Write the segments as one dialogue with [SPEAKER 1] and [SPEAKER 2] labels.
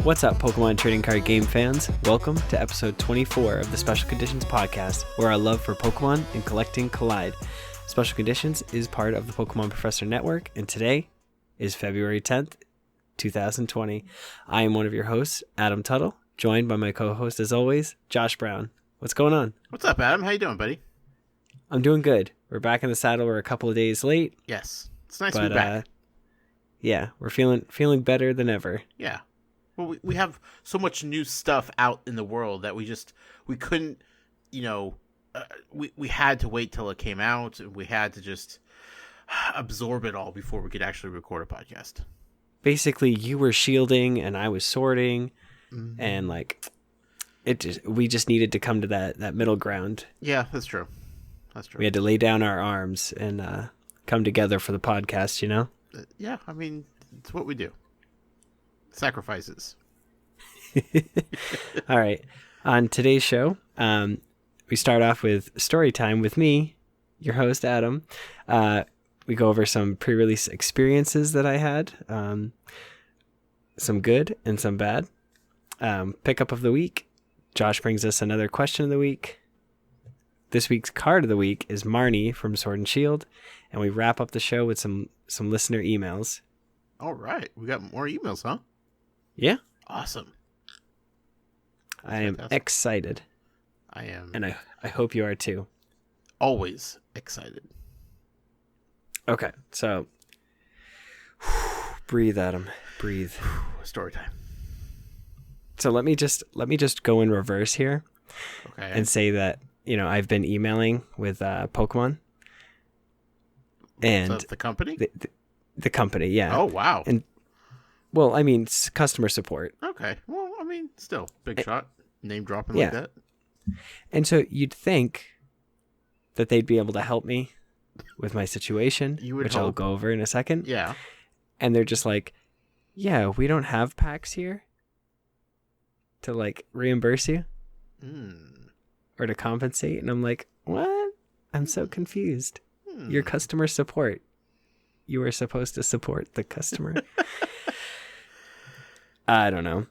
[SPEAKER 1] What's up, Pokemon trading card game fans? Welcome to episode 24 of the Special Conditions podcast, where our love for Pokemon and collecting collide. Special Conditions is part of the Pokemon Professor Network, and today is February 10th, 2020. I am one of your hosts, Adam Tuttle, joined by my co-host, as always, Josh Brown. What's going on?
[SPEAKER 2] What's up, Adam? How you doing, buddy?
[SPEAKER 1] I'm doing good. We're back in the saddle. We're a couple of days late.
[SPEAKER 2] Yes. It's nice to be back.
[SPEAKER 1] Yeah, we're feeling better than ever.
[SPEAKER 2] Yeah. Well, we have so much new stuff out in the world that we couldn't, we had to wait till it came out. We had to just absorb it all before we could actually record a podcast.
[SPEAKER 1] Basically, you were shielding and I was sorting, and we just needed to come to that middle ground.
[SPEAKER 2] Yeah, that's true. That's true.
[SPEAKER 1] We had to lay down our arms and come together for the podcast, you know?
[SPEAKER 2] Yeah, I mean, it's what we do. Sacrifices.
[SPEAKER 1] All right. On today's show, we start off with story time with me, your host, Adam. We go over some pre-release experiences that I had, some good and some bad. Pickup of the week. Josh brings us another question of the week. This week's card of the week is Marnie from Sword and Shield, and we wrap up the show with some listener emails.
[SPEAKER 2] All right. We got more emails, huh?
[SPEAKER 1] Yeah.
[SPEAKER 2] Awesome.
[SPEAKER 1] I am excited.
[SPEAKER 2] I am.
[SPEAKER 1] And I hope you are too.
[SPEAKER 2] Always excited.
[SPEAKER 1] Okay, so breathe, Adam. Breathe.
[SPEAKER 2] Story time.
[SPEAKER 1] So let me just go in reverse here.
[SPEAKER 2] Okay.
[SPEAKER 1] And say that, I've been emailing with Pokemon. And
[SPEAKER 2] so the company?
[SPEAKER 1] The company, yeah.
[SPEAKER 2] Oh, wow.
[SPEAKER 1] And well, I mean, it's customer support.
[SPEAKER 2] Okay. Well, I mean, still big shot, name dropping like that.
[SPEAKER 1] And so you'd think that they'd be able to help me with my situation, which I'll go over in a second.
[SPEAKER 2] Yeah.
[SPEAKER 1] And they're just like, yeah, we don't have packs here to reimburse you or to compensate. And I'm like, what? I'm so confused. Your customer support. You were supposed to support the customer. I don't know.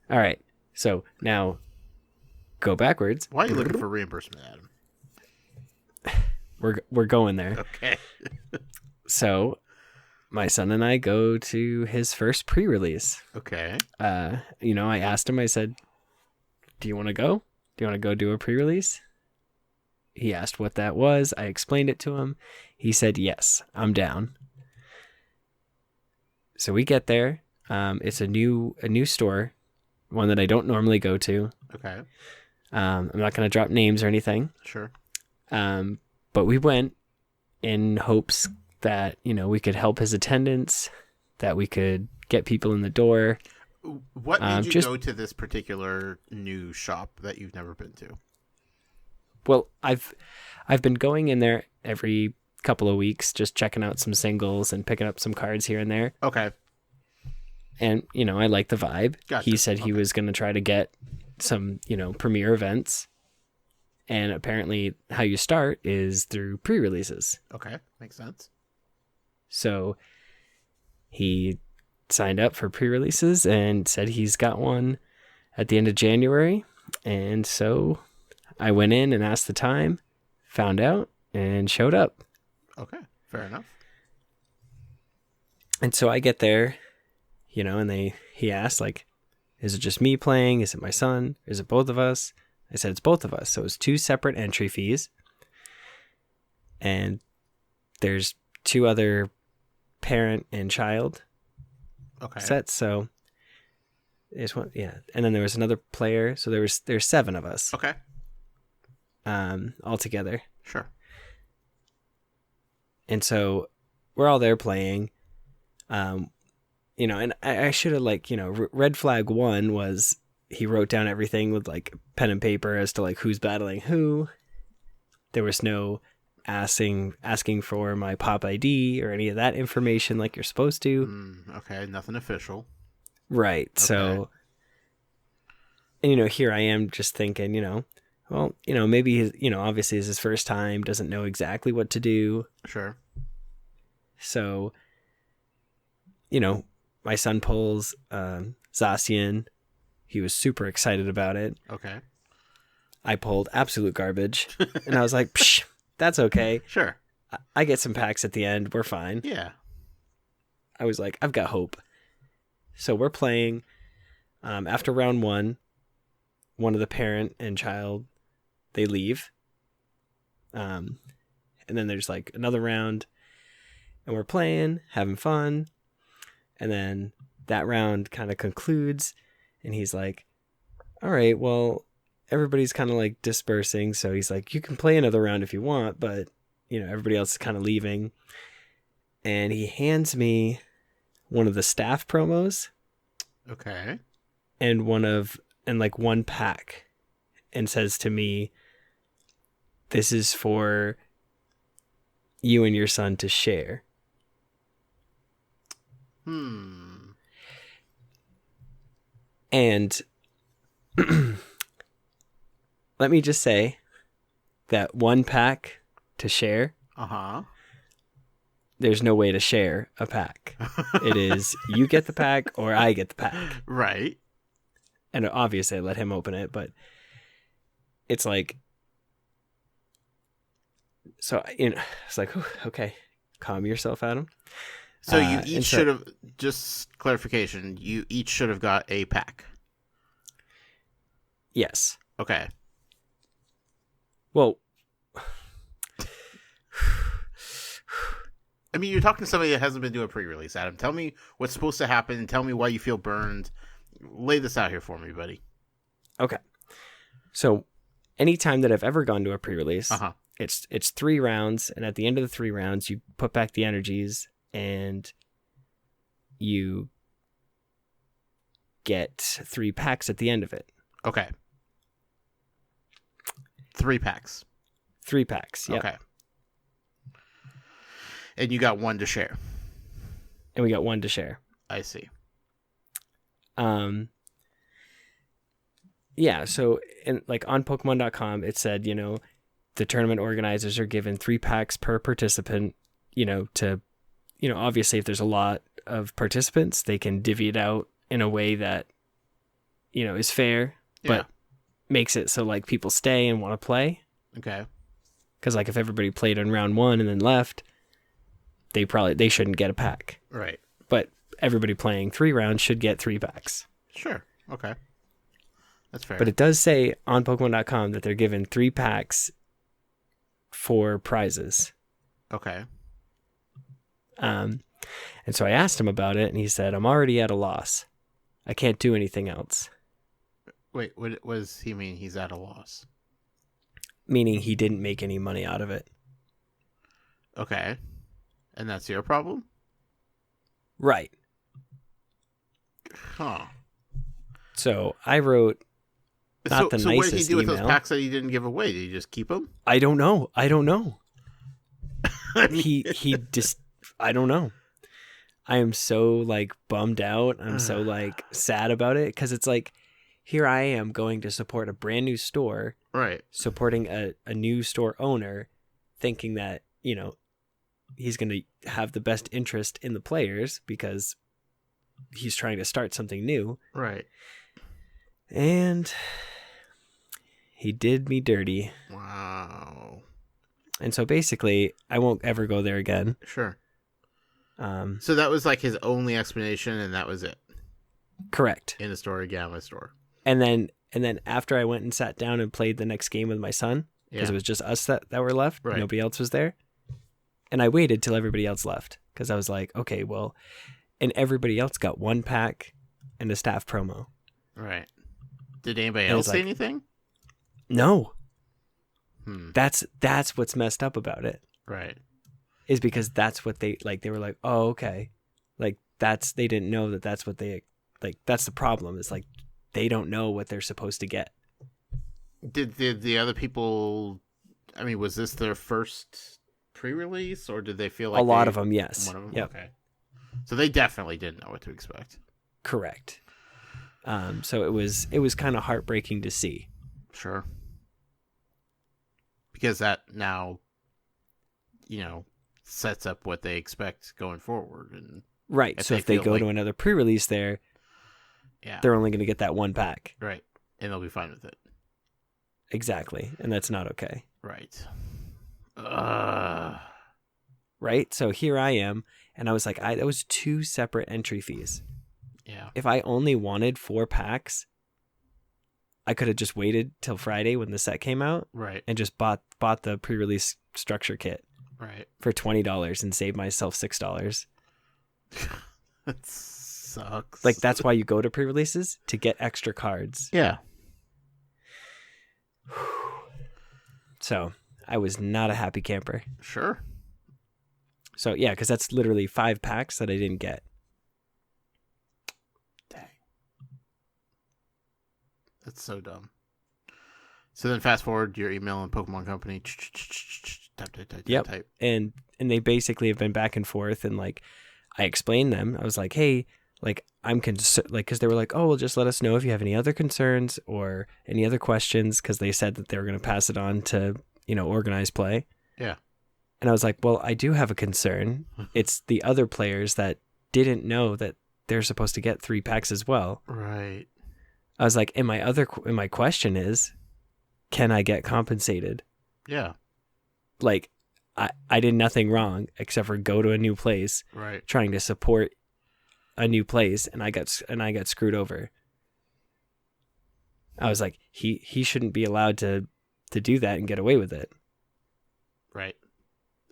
[SPEAKER 1] All right. So now go backwards.
[SPEAKER 2] Why are you looking for reimbursement, Adam?
[SPEAKER 1] We're going there.
[SPEAKER 2] Okay.
[SPEAKER 1] So my son and I go to his first pre-release.
[SPEAKER 2] Okay.
[SPEAKER 1] I asked him, I said, do you want to go? Do you want to go do a pre-release? He asked what that was. I explained it to him. He said, yes, I'm down. So we get there. It's a new store, one that I don't normally go to.
[SPEAKER 2] Okay.
[SPEAKER 1] I'm not going to drop names or anything.
[SPEAKER 2] Sure.
[SPEAKER 1] But we went in hopes that, we could help his attendance, that we could get people in the door.
[SPEAKER 2] What made you go to this particular new shop that you've never been to?
[SPEAKER 1] Well, I've been going in there every couple of weeks, just checking out some singles and picking up some cards here and there.
[SPEAKER 2] Okay.
[SPEAKER 1] And, I like the vibe.
[SPEAKER 2] Gotcha.
[SPEAKER 1] He said he was going to try to get some, premiere events. And apparently how you start is through pre-releases.
[SPEAKER 2] Okay. Makes sense.
[SPEAKER 1] So he signed up for pre-releases and said he's got one at the end of January. And so I went in and asked the time, found out, and showed up.
[SPEAKER 2] Okay. Fair enough.
[SPEAKER 1] And so I get there, and he asked, is it just me playing? Is it my son? Is it both of us? I said, it's both of us. So it's 2 separate entry fees. And there's 2 other parent and child sets. So there's one, yeah. And then there was another player. So there's 7 of us.
[SPEAKER 2] Okay.
[SPEAKER 1] All together.
[SPEAKER 2] Sure.
[SPEAKER 1] And so we're all there playing. And I should have red flag 1 was he wrote down everything with pen and paper as to who's battling who. There was no asking for my pop ID or any of that information like you're supposed to.
[SPEAKER 2] Okay, nothing official.
[SPEAKER 1] Right.
[SPEAKER 2] Okay.
[SPEAKER 1] So, and here I am just thinking, maybe obviously it's his first time, doesn't know exactly what to do.
[SPEAKER 2] Sure.
[SPEAKER 1] So, my son pulls Zacian. He was super excited about it.
[SPEAKER 2] Okay.
[SPEAKER 1] I pulled absolute garbage. And I was like, psh, that's okay.
[SPEAKER 2] Sure.
[SPEAKER 1] I get some packs at the end. We're fine.
[SPEAKER 2] Yeah.
[SPEAKER 1] I was like, I've got hope. So we're playing. After round one of the parent and child, they leave. And then there's like another round. And we're playing, having fun. And then that round kind of concludes. And he's like, all right, well, everybody's kind of like dispersing. So he's like, you can play another round if you want. But, everybody else is kind of leaving. And he hands me one of the staff promos.
[SPEAKER 2] Okay.
[SPEAKER 1] And one pack. And says to me, this is for you and your son to share. And let me just say that one pack to share. There's no way to share a pack. It is you get the pack or I get the pack.
[SPEAKER 2] Right.
[SPEAKER 1] And obviously I let him open it, but it's like, so, it's like, okay, calm yourself, Adam.
[SPEAKER 2] So you each should have, just clarification, you each should have got a pack.
[SPEAKER 1] Yes.
[SPEAKER 2] Okay.
[SPEAKER 1] Well,
[SPEAKER 2] I mean, you're talking to somebody that hasn't been doing pre-release, Adam. Tell me what's supposed to happen. Tell me why you feel burned. Lay this out here for me, buddy.
[SPEAKER 1] Okay. So anytime that I've ever gone to a pre-release, it's 3 rounds. And at the end of the 3 rounds, you put back the energies and you get 3 packs at the end of it.
[SPEAKER 2] Okay. 3 packs.
[SPEAKER 1] 3 packs, yeah.
[SPEAKER 2] Okay. And you got 1 to share.
[SPEAKER 1] And we got 1 to share.
[SPEAKER 2] I see.
[SPEAKER 1] Yeah, so like on Pokemon.com, it said, the tournament organizers are given 3 packs per participant, to, obviously if there's a lot of participants, they can divvy it out in a way that, is fair, but makes it so like people stay and want to play.
[SPEAKER 2] Okay.
[SPEAKER 1] Because like if everybody played in round 1 and then left, they shouldn't get a pack.
[SPEAKER 2] Right.
[SPEAKER 1] But everybody playing 3 rounds should get 3 packs.
[SPEAKER 2] Sure. Okay. That's fair.
[SPEAKER 1] But it does say on Pokemon.com that they're given 3 packs for prizes.
[SPEAKER 2] Okay.
[SPEAKER 1] And so I asked him about it, and he said, I'm already at a loss. I can't do anything else.
[SPEAKER 2] Wait, what does he mean he's at a loss?
[SPEAKER 1] Meaning he didn't make any money out of it.
[SPEAKER 2] Okay. And that's your problem?
[SPEAKER 1] Right.
[SPEAKER 2] Huh.
[SPEAKER 1] So I wrote not the nicest email. So what did he do with those
[SPEAKER 2] packs that he didn't give away? Did he just keep them?
[SPEAKER 1] I don't know. I mean... He just... I don't know. I am so like bummed out. I'm so like sad about it because it's like, here I am going to support a brand new store,
[SPEAKER 2] right?
[SPEAKER 1] Supporting a new store owner, thinking that, he's going to have the best interest in the players because he's trying to start something new.
[SPEAKER 2] Right.
[SPEAKER 1] And he did me dirty.
[SPEAKER 2] Wow.
[SPEAKER 1] And so basically I won't ever go there again.
[SPEAKER 2] Sure. So that was like his only explanation, and that was it.
[SPEAKER 1] Correct.
[SPEAKER 2] In the Story Gamma store.
[SPEAKER 1] And then after I went and sat down and played the next game with my son, because it was just us that were left,
[SPEAKER 2] right.
[SPEAKER 1] Nobody else was there. And I waited till everybody else left because I was like, okay, well, and everybody else got 1 pack and a staff promo.
[SPEAKER 2] Right. Did anybody else say anything?
[SPEAKER 1] No. That's what's messed up about it.
[SPEAKER 2] Right.
[SPEAKER 1] Is because that's what they were like, oh, okay. Like they didn't know that's what they, like, that's the problem. It's like, they don't know what they're supposed to get.
[SPEAKER 2] Did the other people, I mean, was this their first pre-release, or did they feel like
[SPEAKER 1] a lot of them? Yes.
[SPEAKER 2] One of them?
[SPEAKER 1] Yep.
[SPEAKER 2] Okay. So they definitely didn't know what to expect.
[SPEAKER 1] Correct. So it was kind of heartbreaking to see.
[SPEAKER 2] Sure. Because that now, sets up what they expect going forward. And
[SPEAKER 1] Right. So if they go to another pre-release there, they're only going to get that one pack.
[SPEAKER 2] Right. And they'll be fine with it.
[SPEAKER 1] Exactly. And that's not okay.
[SPEAKER 2] Right.
[SPEAKER 1] Right? So here I am, and I was like, that was 2 separate entry fees.
[SPEAKER 2] Yeah.
[SPEAKER 1] If I only wanted 4 packs, I could have just waited till Friday when the set came out.
[SPEAKER 2] Right.
[SPEAKER 1] And just bought the pre-release structure kit.
[SPEAKER 2] Right.
[SPEAKER 1] For $20 and saved myself $6.
[SPEAKER 2] That sucks.
[SPEAKER 1] Like, that's why you go to pre-releases, to get extra cards.
[SPEAKER 2] Yeah.
[SPEAKER 1] So I was not a happy camper.
[SPEAKER 2] Sure.
[SPEAKER 1] So yeah, because that's literally 5 packs that I didn't get.
[SPEAKER 2] Dang. That's so dumb. So then fast forward your email and Pokemon Company.
[SPEAKER 1] Type. And they basically have been back and forth, and like I explained them. I was like, hey, like I'm concerned, like, because they were like, oh, well, just let us know if you have any other concerns or any other questions, because they said that they were going to pass it on to, organized play.
[SPEAKER 2] Yeah.
[SPEAKER 1] And I was like, well, I do have a concern. It's the other players that didn't know that they're supposed to get 3 packs as well.
[SPEAKER 2] Right.
[SPEAKER 1] I was like, and my question is, can I get compensated?
[SPEAKER 2] Yeah.
[SPEAKER 1] Like, I did nothing wrong except for go to a new place,
[SPEAKER 2] right,
[SPEAKER 1] trying to support a new place, and I got screwed over. I was like, he shouldn't be allowed to do that and get away with it.
[SPEAKER 2] Right.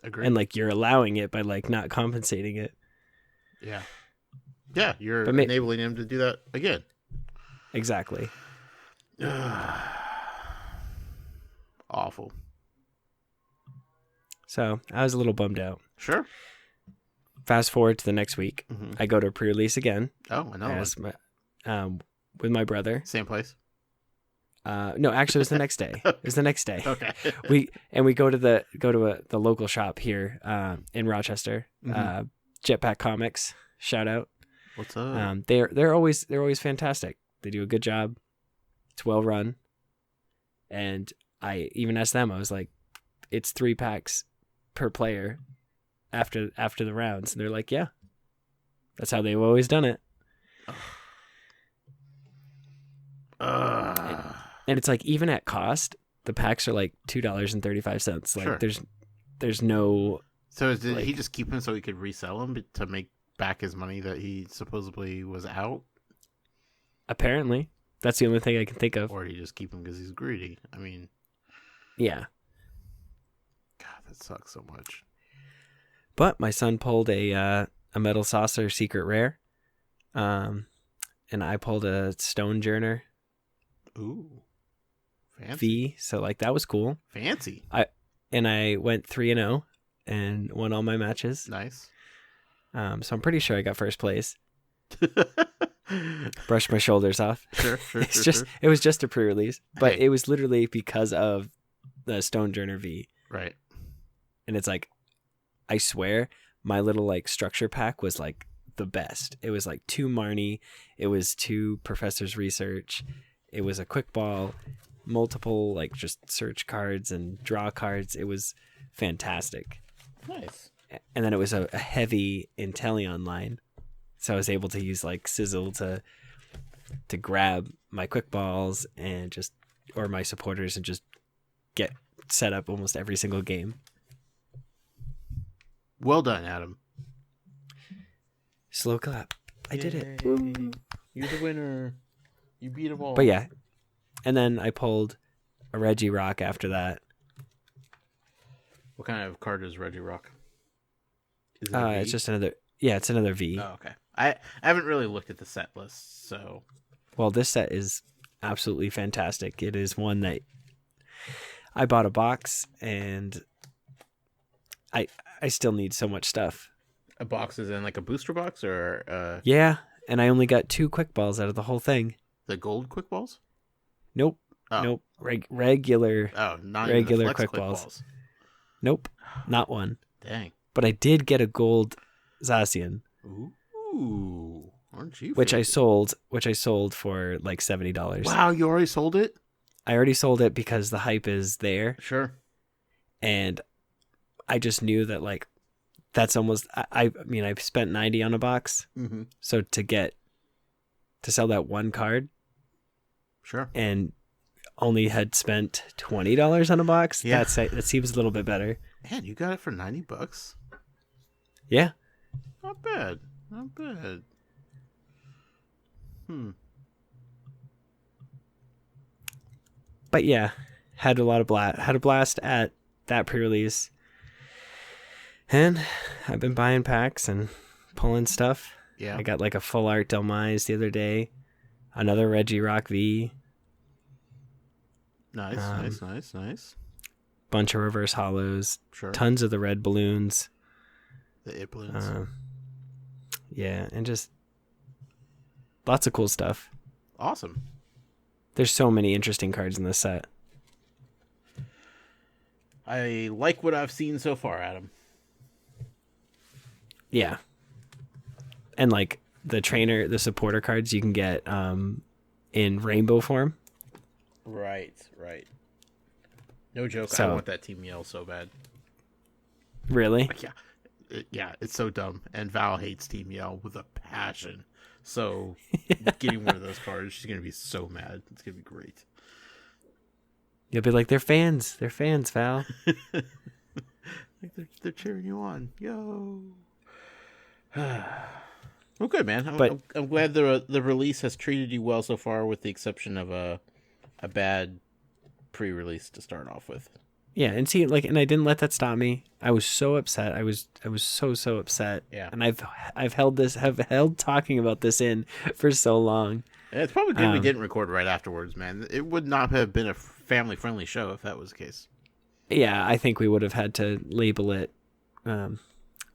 [SPEAKER 2] Agree.
[SPEAKER 1] And like, you're allowing it by like not compensating it.
[SPEAKER 2] Yeah. Yeah, you're enabling him to do that again.
[SPEAKER 1] Exactly.
[SPEAKER 2] Awful.
[SPEAKER 1] So I was a little bummed out.
[SPEAKER 2] Sure.
[SPEAKER 1] Fast forward to the next week.
[SPEAKER 2] Mm-hmm.
[SPEAKER 1] I go to pre-release again.
[SPEAKER 2] Oh, another
[SPEAKER 1] one. With my brother.
[SPEAKER 2] Same place?
[SPEAKER 1] No, actually, it was the next day. It was the next day.
[SPEAKER 2] Okay.
[SPEAKER 1] we go to the local shop here in Rochester.
[SPEAKER 2] Mm-hmm.
[SPEAKER 1] Jetpack Comics. Shout out.
[SPEAKER 2] What's up?
[SPEAKER 1] They're always fantastic. They do a good job. It's well run. And I even asked them. I was like, it's 3 packs per player after the rounds. And they're like, yeah, that's how they've always done it. And it's like, even at cost, the packs are like $2.35. Like,
[SPEAKER 2] sure.
[SPEAKER 1] There's no.
[SPEAKER 2] So did he just keep them so he could resell them to make back his money that he supposedly was out?
[SPEAKER 1] Apparently, that's the only thing I can think of.
[SPEAKER 2] Or did he just keep them because he's greedy? I mean,
[SPEAKER 1] yeah.
[SPEAKER 2] God, that sucks so much.
[SPEAKER 1] But my son pulled a Metal Saucer Secret Rare, and I pulled a Stonejourner.
[SPEAKER 2] Ooh, fancy.
[SPEAKER 1] V. So like, that was cool.
[SPEAKER 2] Fancy.
[SPEAKER 1] I went 3-0 and won all my matches.
[SPEAKER 2] Nice.
[SPEAKER 1] So I'm pretty sure I got first place. Brushed my shoulders off.
[SPEAKER 2] Sure.
[SPEAKER 1] It was just a pre-release, but
[SPEAKER 2] Hey.
[SPEAKER 1] It was literally because of the Stonejourner V.
[SPEAKER 2] Right.
[SPEAKER 1] And it's like, I swear, my little like structure pack was like the best. It was like 2 Marnie. It was 2 Professor's Research. It was a quick ball, multiple like just search cards and draw cards. It was fantastic.
[SPEAKER 2] Nice.
[SPEAKER 1] And then it was a heavy Inteleon line. So I was able to use like Sizzle to grab my quick balls and or my supporters and just get set up almost every single game.
[SPEAKER 2] Well done, Adam.
[SPEAKER 1] Slow clap. I did it.
[SPEAKER 2] Woo. You're the winner. You beat them all.
[SPEAKER 1] But yeah. And then I pulled a Regirock after that.
[SPEAKER 2] What kind of card is Regirock? Is it
[SPEAKER 1] It's just another. Yeah, it's another V.
[SPEAKER 2] Oh, okay. I haven't really looked at the set list, so.
[SPEAKER 1] Well, this set is absolutely fantastic. It is one that I bought a box, and I still need so much stuff.
[SPEAKER 2] A box is in like a booster box, or
[SPEAKER 1] Yeah, and I only got 2 quick balls out of the whole thing.
[SPEAKER 2] the gold quick balls?
[SPEAKER 1] Nope.
[SPEAKER 2] Oh.
[SPEAKER 1] Nope. Regular.
[SPEAKER 2] Oh, not
[SPEAKER 1] regular
[SPEAKER 2] even the flex
[SPEAKER 1] quick balls. Nope. Not one.
[SPEAKER 2] Dang.
[SPEAKER 1] But I did get a gold Zacian.
[SPEAKER 2] Ooh, aren't you?
[SPEAKER 1] Which I
[SPEAKER 2] fancy?
[SPEAKER 1] sold for like $70.
[SPEAKER 2] Wow, you already sold it?
[SPEAKER 1] I already sold it because the hype is there,
[SPEAKER 2] Sure.
[SPEAKER 1] and I just knew that like that's almost, I mean, I've spent 90 on a box.
[SPEAKER 2] Mm-hmm.
[SPEAKER 1] So to sell that one card
[SPEAKER 2] Sure.
[SPEAKER 1] and only had spent $20 on a box,
[SPEAKER 2] Yeah.
[SPEAKER 1] that seems a little bit better.
[SPEAKER 2] Man, you got it for $90.
[SPEAKER 1] Yeah.
[SPEAKER 2] Not bad. Not bad.
[SPEAKER 1] But yeah, had a blast at that pre-release. And I've been buying packs and pulling stuff.
[SPEAKER 2] Yeah.
[SPEAKER 1] I got like a full art Delmise the other day. Another Reggie Rock V.
[SPEAKER 2] Nice.
[SPEAKER 1] Bunch of reverse hollows.
[SPEAKER 2] Sure.
[SPEAKER 1] Tons of the red balloons.
[SPEAKER 2] The it balloons.
[SPEAKER 1] Yeah, and just lots of cool stuff.
[SPEAKER 2] Awesome.
[SPEAKER 1] There's so many interesting cards in this set.
[SPEAKER 2] I like what I've seen so far, Adam.
[SPEAKER 1] Yeah. And like the supporter cards you can get in rainbow form.
[SPEAKER 2] Right. No joke.
[SPEAKER 1] So,
[SPEAKER 2] I want that Team Yell so bad.
[SPEAKER 1] Really?
[SPEAKER 2] Yeah, it's so dumb. And Val hates Team Yell with a passion. So getting one of those cards, she's going to be so mad. It's going to be great.
[SPEAKER 1] You'll be like, they're fans. They're fans, Val.
[SPEAKER 2] Like they're cheering you on. Yo. Well, good, man. I'm glad the release has treated you well so far, with the exception of a bad pre-release to start off with.
[SPEAKER 1] Yeah, and see, like, and I didn't let that stop me. I was so upset. I was so upset.
[SPEAKER 2] Yeah.
[SPEAKER 1] And I've held talking about this in for so long.
[SPEAKER 2] And it's probably good we didn't record right afterwards, man. It would not have been a family-friendly show if that was the case.
[SPEAKER 1] Yeah, I think we would have had to label it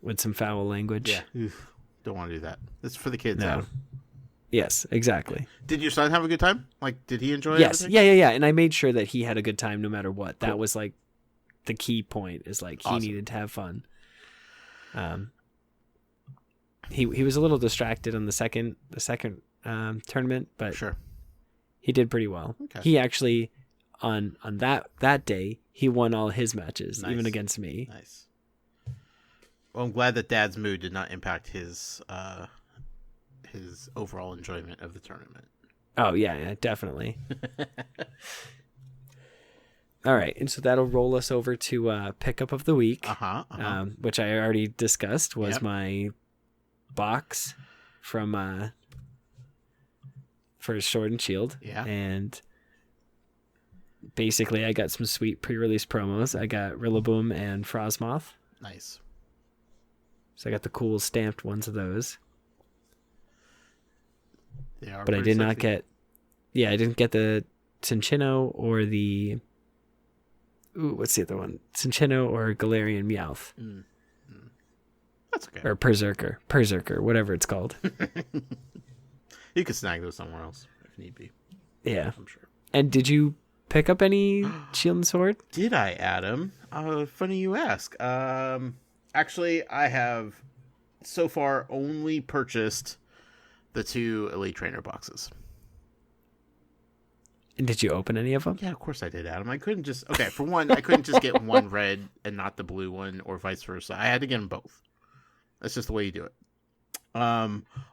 [SPEAKER 1] with some foul language.
[SPEAKER 2] Yeah. Oof. Don't want to do that. It's for the kids.
[SPEAKER 1] No.
[SPEAKER 2] Adam.
[SPEAKER 1] Yes, exactly.
[SPEAKER 2] Did your son have a good time? Like, did he enjoy
[SPEAKER 1] Yes.
[SPEAKER 2] everything?
[SPEAKER 1] Yeah. And I made sure that he had a good time no matter what. Cool. That was like the key point, is like he needed to have fun. He was a little distracted on the second tournament, but
[SPEAKER 2] sure,
[SPEAKER 1] he did pretty well.
[SPEAKER 2] Okay.
[SPEAKER 1] He actually on that day he won all his matches,
[SPEAKER 2] nice.
[SPEAKER 1] Even against me.
[SPEAKER 2] Nice. Well, I'm glad that Dad's mood did not impact his overall enjoyment of the tournament.
[SPEAKER 1] Oh yeah, definitely. All right, and so that'll roll us over to pickup of the week, which I already discussed was my box from for Sword and Shield.
[SPEAKER 2] Yeah,
[SPEAKER 1] and basically I got some sweet pre-release promos. I got Rillaboom and Frostmoth.
[SPEAKER 2] Nice.
[SPEAKER 1] So I got the cool stamped ones of those.
[SPEAKER 2] They are,
[SPEAKER 1] but I did not get. Yeah, I didn't get the Cinccino or the. Ooh, what's the other one? Cinccino or Galarian Meowth.
[SPEAKER 2] That's okay.
[SPEAKER 1] Or Berserker, whatever it's called.
[SPEAKER 2] You could snag those somewhere else if need be.
[SPEAKER 1] Yeah,
[SPEAKER 2] I'm sure.
[SPEAKER 1] And did you pick up any Shield and Sword?
[SPEAKER 2] Did I, Adam? Funny you ask. Actually, I have so far only purchased the 2 Elite Trainer boxes.
[SPEAKER 1] And did you open any of them?
[SPEAKER 2] Yeah, of course I did, Adam. I couldn't just... Okay, for one, I couldn't just get one red and not the blue one, or vice versa. I had to get them both. That's just the way you do it.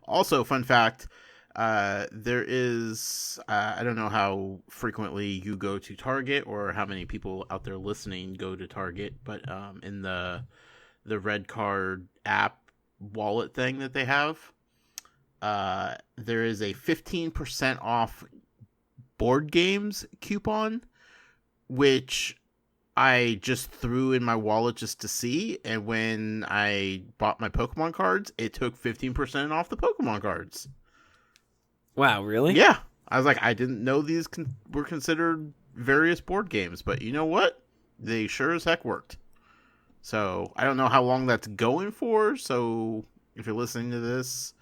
[SPEAKER 2] Also, fun fact, there is... I don't know how frequently you go to Target, or how many people out there listening go to Target, but in the Red Card app wallet thing that they have, there is a 15% off board games coupon, which I just threw in my wallet just to see, and when I bought my Pokemon cards, it took 15% off the Pokemon cards.
[SPEAKER 1] Wow, really?
[SPEAKER 2] Yeah. I was like, I didn't know these were considered various board games, but you know what? They sure as heck worked. So, I don't know how long that's going for, so if you're listening to this,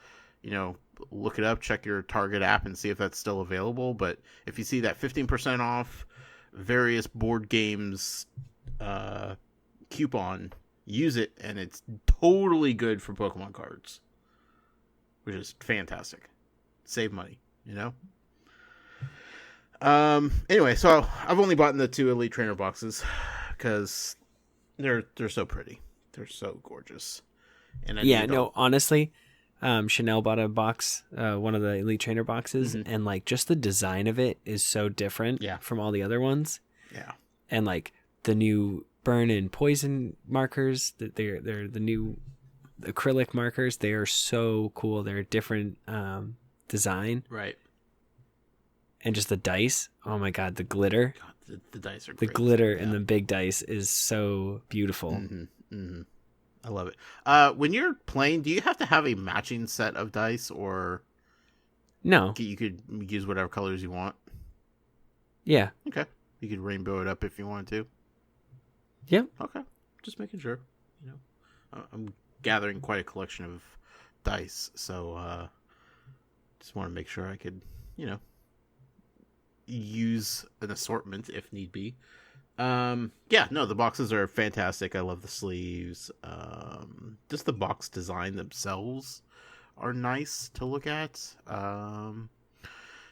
[SPEAKER 2] look it up, check your Target app and see if that's still available. But if you see that 15% off various board games coupon, use it, and it's totally good for Pokemon cards, which is fantastic. Save money, Anyway, so I've only bought the 2 Elite Trainer boxes because they're so pretty. They're so gorgeous. And I
[SPEAKER 1] Yeah,
[SPEAKER 2] need
[SPEAKER 1] no, honestly, Chanel bought a box, one of the Elite Trainer boxes, and like just the design of it is so different from all the other ones.
[SPEAKER 2] Yeah.
[SPEAKER 1] And like the new burn and poison markers, that they're the new acrylic markers. They are so cool. They're a different design.
[SPEAKER 2] Right.
[SPEAKER 1] And just the dice. Oh my god, the glitter.
[SPEAKER 2] God, the dice are
[SPEAKER 1] the
[SPEAKER 2] great.
[SPEAKER 1] glitter in the big dice is so beautiful.
[SPEAKER 2] I love it. When you're playing, do you have to have a matching set of dice, or
[SPEAKER 1] no?
[SPEAKER 2] You could use whatever colors you want.
[SPEAKER 1] Yeah.
[SPEAKER 2] Okay. You could rainbow it up if you wanted to.
[SPEAKER 1] Yep.
[SPEAKER 2] Okay. Just making sure. You know, I'm gathering quite a collection of dice, so just want to make sure I could, use an assortment if need be. The boxes are fantastic. I love the sleeves. Just the box design themselves are nice to look at.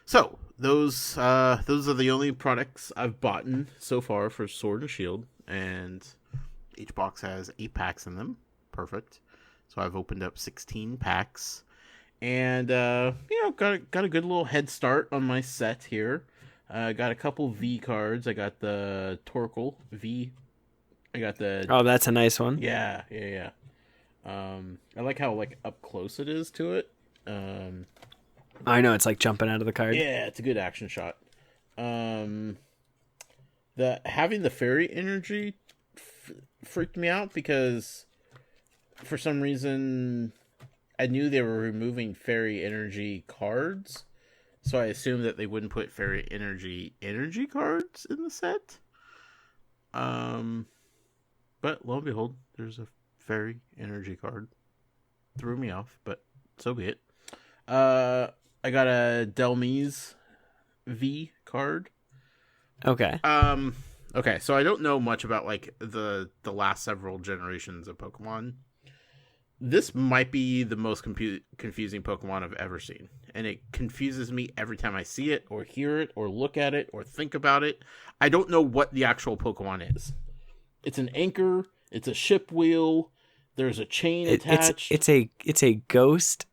[SPEAKER 2] So those are the only products I've bought so far for Sword and Shield, and each box has 8 packs in them. Perfect. So I've opened up 16 packs, and got a good little head start on my set here. I got a couple V cards. I got the Torkoal V. I got the...
[SPEAKER 1] Oh, that's a nice one.
[SPEAKER 2] Yeah. I like how up close it is to it.
[SPEAKER 1] I know, it's like jumping out of the card.
[SPEAKER 2] Yeah, it's a good action shot. Having the fairy energy freaked me out because for some reason I knew they were removing fairy energy cards. So I assumed that they wouldn't put fairy energy cards in the set. But lo and behold, there's a fairy energy card. Threw me off, but so be it. I got a Delmise V card.
[SPEAKER 1] Okay.
[SPEAKER 2] Okay, so I don't know much about the last several generations of Pokemon. This might be the most confusing Pokemon I've ever seen. And it confuses me every time I see it, or hear it, or look at it, or think about it. I don't know what the actual Pokemon is. It's an anchor. It's a ship wheel. There's a chain attached.
[SPEAKER 1] It's a ghost,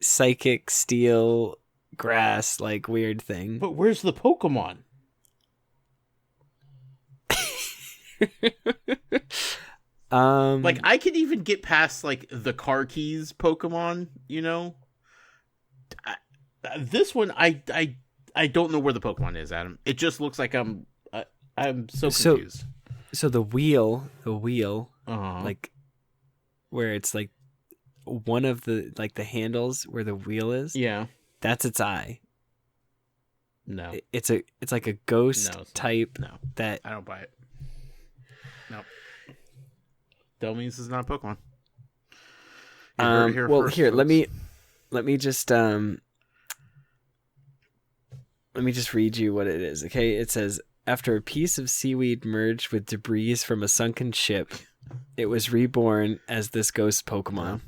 [SPEAKER 1] psychic, steel, grass, weird thing.
[SPEAKER 2] But where's the Pokemon? I could even get past the car keys Pokemon, this one I don't know where the Pokemon is, Adam. It just looks like I'm so confused.
[SPEAKER 1] So the wheel,
[SPEAKER 2] uh-huh.
[SPEAKER 1] Where it's one of the the handles where the wheel is.
[SPEAKER 2] Yeah.
[SPEAKER 1] That's its eye.
[SPEAKER 2] No.
[SPEAKER 1] It's like a ghost type.
[SPEAKER 2] No.
[SPEAKER 1] That
[SPEAKER 2] I don't buy it. No. Delmise is not a Pokemon.
[SPEAKER 1] Here, let me just read you what it is. Okay, it says, after a piece of seaweed merged with debris from a sunken ship, it was reborn as this ghost Pokemon.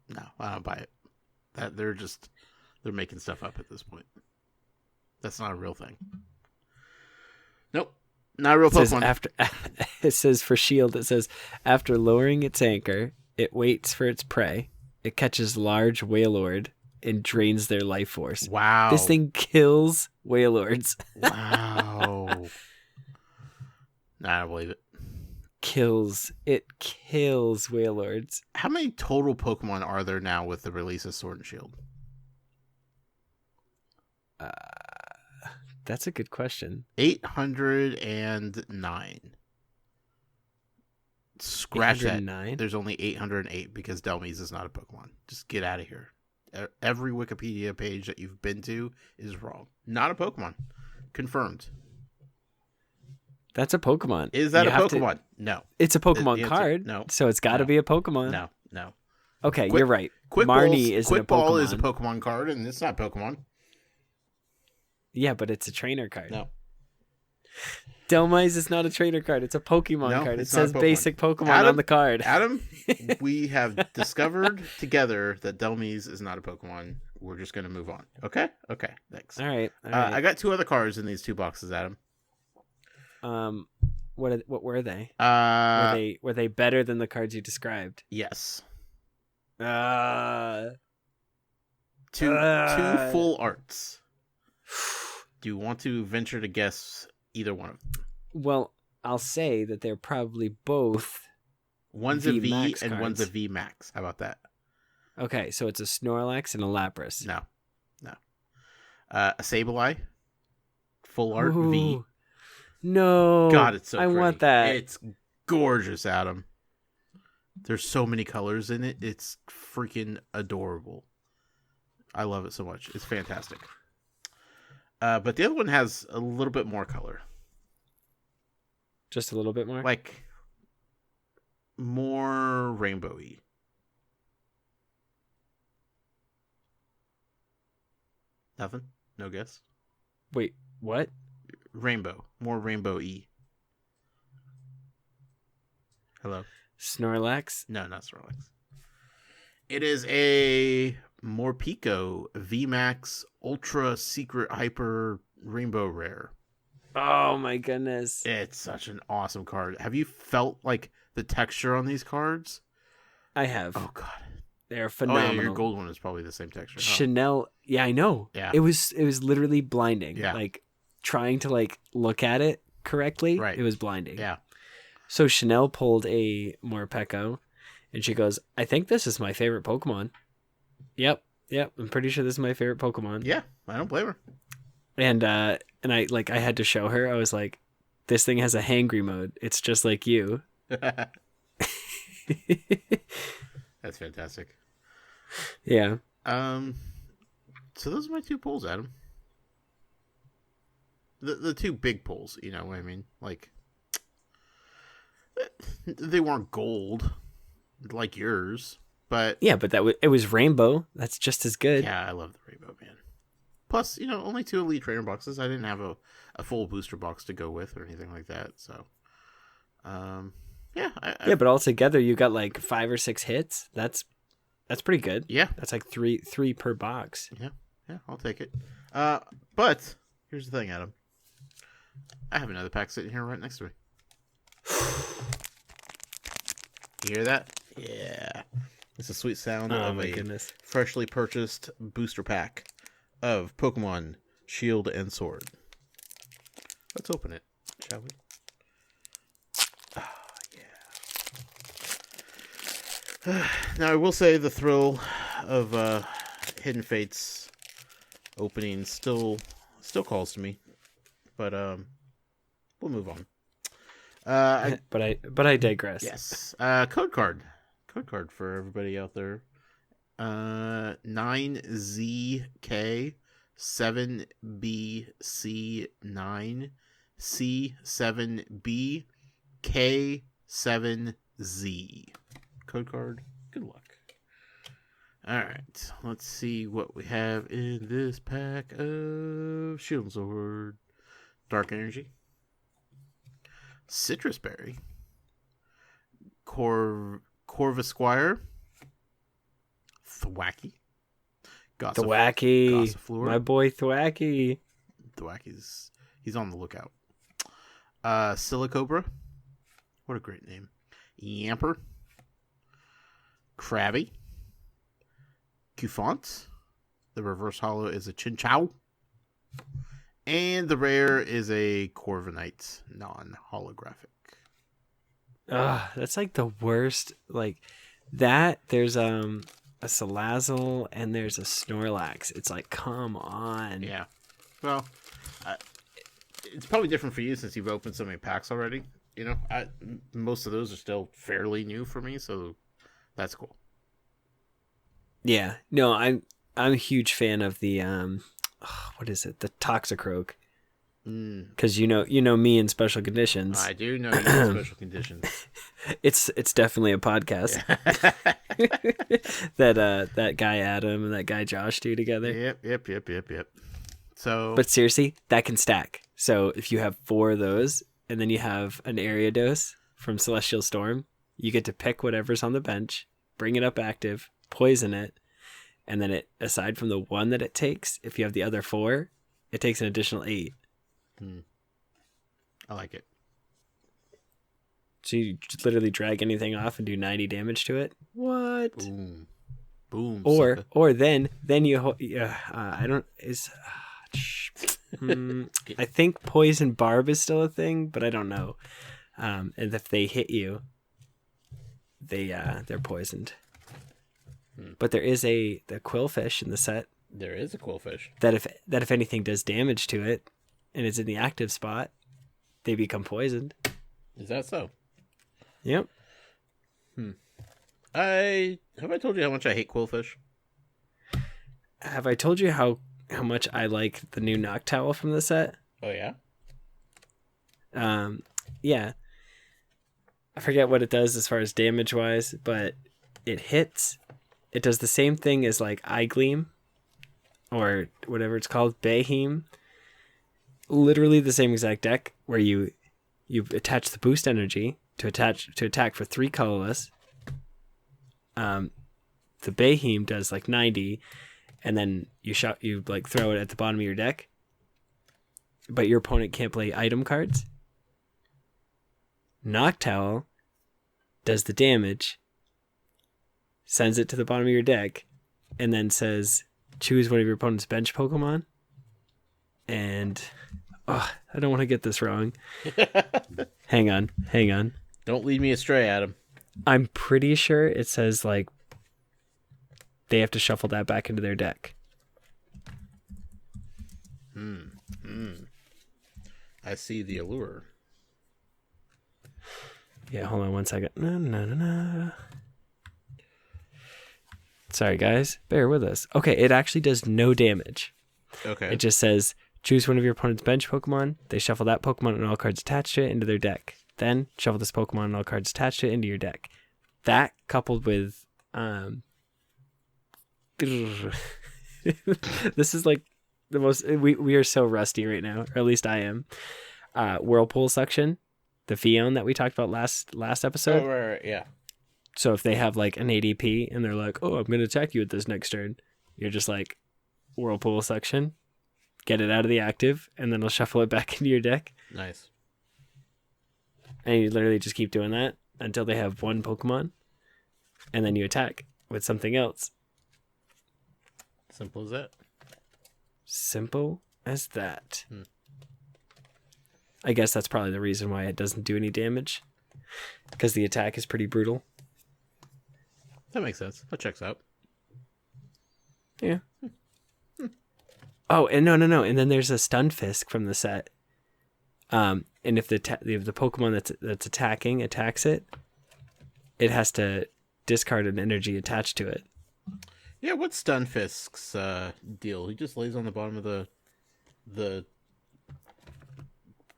[SPEAKER 2] No, I don't buy it. They're making stuff up at this point. That's not a real thing. Nope. Not a real Pokemon.
[SPEAKER 1] It says for Shield, it says, after lowering its anchor, it waits for its prey. It catches large Wailord and drains their life force.
[SPEAKER 2] Wow.
[SPEAKER 1] This thing kills Wailords.
[SPEAKER 2] Wow. Nah, I don't believe it.
[SPEAKER 1] It kills Wailords.
[SPEAKER 2] How many total Pokemon are there now with the release of Sword and Shield?
[SPEAKER 1] That's a good question.
[SPEAKER 2] 809. Scratch
[SPEAKER 1] 809?
[SPEAKER 2] that. There's only 808 because Delmise is not a Pokemon. Just get out of here. Every Wikipedia page that you've been to is wrong. Not a Pokemon. Confirmed.
[SPEAKER 1] That's a Pokemon.
[SPEAKER 2] Is that a Pokemon? No.
[SPEAKER 1] It's a Pokemon card.
[SPEAKER 2] No.
[SPEAKER 1] So it's got to be a Pokemon.
[SPEAKER 2] No.
[SPEAKER 1] Okay, you're right. Marnie isn't a Pokemon.
[SPEAKER 2] Quickball is a Pokemon card, and it's not Pokemon.
[SPEAKER 1] Yeah, but it's a trainer card.
[SPEAKER 2] No.
[SPEAKER 1] Delmise is not a trainer card. It's a Pokemon card. It says basic Pokemon on the card.
[SPEAKER 2] Adam, we have discovered together that Delmise is not a Pokemon. We're just going to move on. Okay? Okay, thanks.
[SPEAKER 1] All right.
[SPEAKER 2] I got 2 other cards in these 2 boxes, Adam.
[SPEAKER 1] What were they? Were they better than the cards you described?
[SPEAKER 2] Yes.
[SPEAKER 1] Uh,
[SPEAKER 2] Two full arts. Do you want to venture to guess either one of them?
[SPEAKER 1] Well, I'll say that they're probably both.
[SPEAKER 2] One's a V
[SPEAKER 1] VMAX
[SPEAKER 2] and
[SPEAKER 1] cards.
[SPEAKER 2] one's a V Max. How about that?
[SPEAKER 1] Okay, so it's a Snorlax and a Lapras.
[SPEAKER 2] No. A Sableye. Full art
[SPEAKER 1] Ooh,
[SPEAKER 2] V.
[SPEAKER 1] No.
[SPEAKER 2] God, it's so
[SPEAKER 1] I
[SPEAKER 2] pretty.
[SPEAKER 1] want that.
[SPEAKER 2] It's gorgeous, Adam. There's so many colors in it. It's freaking adorable. I love it so much. It's fantastic. But the other one has a little bit more color.
[SPEAKER 1] Just a little bit more?
[SPEAKER 2] Like, more rainbowy. Nothing? No guess?
[SPEAKER 1] Wait, what?
[SPEAKER 2] Rainbow. More rainbow-y. Hello?
[SPEAKER 1] Snorlax?
[SPEAKER 2] No, not Snorlax. It is a Morpeko VMAX Ultra Secret Hyper Rainbow Rare.
[SPEAKER 1] Oh my goodness.
[SPEAKER 2] It's such an awesome card. Have you felt like the texture on these cards?
[SPEAKER 1] I have.
[SPEAKER 2] Oh god.
[SPEAKER 1] They're phenomenal.
[SPEAKER 2] Oh yeah, your gold one is probably the same texture. Huh?
[SPEAKER 1] Chanel. Yeah, I know.
[SPEAKER 2] Yeah.
[SPEAKER 1] It was literally blinding.
[SPEAKER 2] Yeah.
[SPEAKER 1] Like trying to like look at it correctly.
[SPEAKER 2] Right.
[SPEAKER 1] It was blinding.
[SPEAKER 2] Yeah.
[SPEAKER 1] So Chanel pulled a Morpeko and she goes, I think this is my favorite Pokemon. Yep. I'm pretty sure this is my favorite Pokemon.
[SPEAKER 2] Yeah. I don't blame her.
[SPEAKER 1] And I had to show her. I was like, this thing has a hangry mode. It's just like you.
[SPEAKER 2] That's fantastic.
[SPEAKER 1] Yeah.
[SPEAKER 2] So those are my two pulls, Adam. The two big pulls, you know what I mean? Like, they weren't gold like yours, but
[SPEAKER 1] yeah, but it was rainbow. That's just as good.
[SPEAKER 2] yeah, I love the rainbow, man. Plus, you know, only 2 Elite Trainer boxes. I didn't have a full booster box to go with or anything like that. So, yeah.
[SPEAKER 1] Yeah, but altogether, you got like 5 or 6 hits. That's pretty good.
[SPEAKER 2] Yeah.
[SPEAKER 1] That's like three per box.
[SPEAKER 2] Yeah, I'll take it. But here's the thing, Adam. I have another pack sitting here right next to me. You hear that? Yeah. It's a sweet sound of a freshly purchased booster pack of Pokemon Shield and Sword. Let's open it, shall we? Oh, yeah. Now, I will say the thrill of Hidden Fates opening still calls to me, but we'll move on.
[SPEAKER 1] But I digress.
[SPEAKER 2] Yes. Code card for everybody out there. 9ZK 7BC9 C7B K7Z. Code card. Good luck. Alright, let's see what we have in this pack of Shield and Sword. Dark Energy. Citrus Berry. Corvisquire. Thwacky.
[SPEAKER 1] Thwacky. My boy Thwacky.
[SPEAKER 2] Thwacky's he's on the lookout. Silicobra. What a great name. Yamper. Krabby. Cufant. The reverse holo is a Chinchou. And the rare is a Corviknight non-holographic.
[SPEAKER 1] That's like the worst. Like that. There's a Salazzle and there's a Snorlax. It's like, come on.
[SPEAKER 2] Yeah. Well, it's probably different for you since you've opened so many packs already. You know, most of those are still fairly new for me, so that's cool.
[SPEAKER 1] Yeah. No, I'm a huge fan of the what is it? The Toxicroak. Because you know me in Special Conditions.
[SPEAKER 2] I do know you in Special Conditions.
[SPEAKER 1] It's definitely a podcast that guy Adam and that guy Josh do together.
[SPEAKER 2] Yep. So,
[SPEAKER 1] but seriously, that can stack. So if you have 4 of those, and then you have an Ariados from Celestial Storm, you get to pick whatever's on the bench, bring it up active, poison it, and then it, aside from the 1 that it takes, if you have the other 4, it takes an additional 8.
[SPEAKER 2] I like it.
[SPEAKER 1] So you just literally drag anything off and do 90 damage to it. What?
[SPEAKER 2] Boom. Boom.
[SPEAKER 1] Or then you I don't is I think poison barb is still a thing, but I don't know. And if they hit you, they're poisoned. But there is the quillfish in the set.
[SPEAKER 2] There is a quillfish
[SPEAKER 1] that if anything does damage to it and it's in the active spot, they become poisoned.
[SPEAKER 2] Is that so?
[SPEAKER 1] Yep.
[SPEAKER 2] Have I told you how much I hate quillfish?
[SPEAKER 1] Have I told you how much I like the new Noctowl from the set?
[SPEAKER 2] Oh yeah.
[SPEAKER 1] Yeah. I forget what it does as far as damage wise, but it hits. It does the same thing as like Eye Gleam, or whatever it's called, Bayheem. Literally the same exact deck where you attach the boost energy to attack for 3 colorless. The Bayheem does like 90, and then you like throw it at the bottom of your deck. But your opponent can't play item cards. Noctowl does the damage, sends it to the bottom of your deck, and then says, choose one of your opponent's bench Pokemon. And I don't want to get this wrong. Hang on.
[SPEAKER 2] Don't lead me astray, Adam.
[SPEAKER 1] I'm pretty sure it says like they have to shuffle that back into their deck.
[SPEAKER 2] I see the allure.
[SPEAKER 1] Yeah, hold on 1 second. No. Sorry, guys. Bear with us. Okay, it actually does no damage.
[SPEAKER 2] Okay.
[SPEAKER 1] It just says, choose one of your opponent's bench Pokemon. They shuffle that Pokemon and all cards attached to it into their deck. Then, shuffle this Pokemon and all cards attached to it into your deck. That, coupled with... this is like the most... We are so rusty right now, or at least I am. Whirlpool Suction. The Fion that we talked about last episode.
[SPEAKER 2] Oh, right, yeah.
[SPEAKER 1] So if they have like an ADP and they're like, oh, I'm going to attack you at this next turn, you're just like, Whirlpool Suction, get it out of the active, and then it'll shuffle it back into your deck.
[SPEAKER 2] Nice.
[SPEAKER 1] And you literally just keep doing that until they have one Pokemon, and then you attack with something else.
[SPEAKER 2] Simple as that.
[SPEAKER 1] Simple as that. I guess that's probably the reason why it doesn't do any damage, because the attack is pretty brutal.
[SPEAKER 2] That makes sense. That checks out.
[SPEAKER 1] Yeah. Oh, and no. And then there's a Stunfisk from the set. And if the Pokemon that's attacking attacks it, it has to discard an energy attached to it.
[SPEAKER 2] Yeah, what's Stunfisk's deal? He just lays on the bottom of the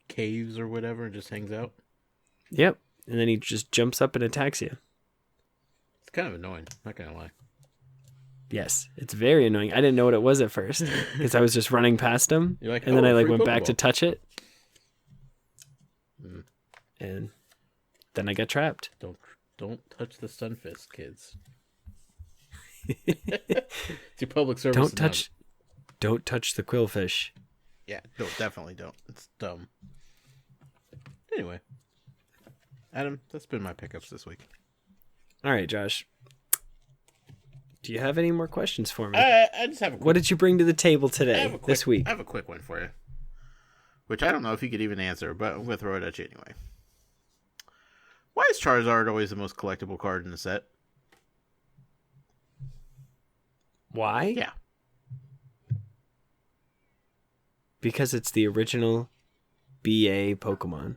[SPEAKER 2] caves or whatever and just hangs out?
[SPEAKER 1] Yep. And then he just jumps up and attacks you.
[SPEAKER 2] It's kind of annoying, not gonna lie.
[SPEAKER 1] Yes, it's very annoying. I didn't know what it was at first because I was just running past him,
[SPEAKER 2] Like,
[SPEAKER 1] and then I went
[SPEAKER 2] Pokeball.
[SPEAKER 1] back to touch it, and then I got trapped.
[SPEAKER 2] Don't touch the Stunfisk, kids. It's your public service.
[SPEAKER 1] Don't touch the Quillfish.
[SPEAKER 2] Yeah, no, definitely don't. It's dumb. Anyway, Adam, that's been my pickups this week.
[SPEAKER 1] All right, Josh. Do you have any more questions for me?
[SPEAKER 2] I just have a quick...
[SPEAKER 1] What did you bring to the table today, this week?
[SPEAKER 2] I have a quick one for you, which I don't know if you could even answer, but I'm going to throw it at you anyway. Why is Charizard always the most collectible card in the set?
[SPEAKER 1] Why?
[SPEAKER 2] Yeah.
[SPEAKER 1] Because it's the original BA Pokemon.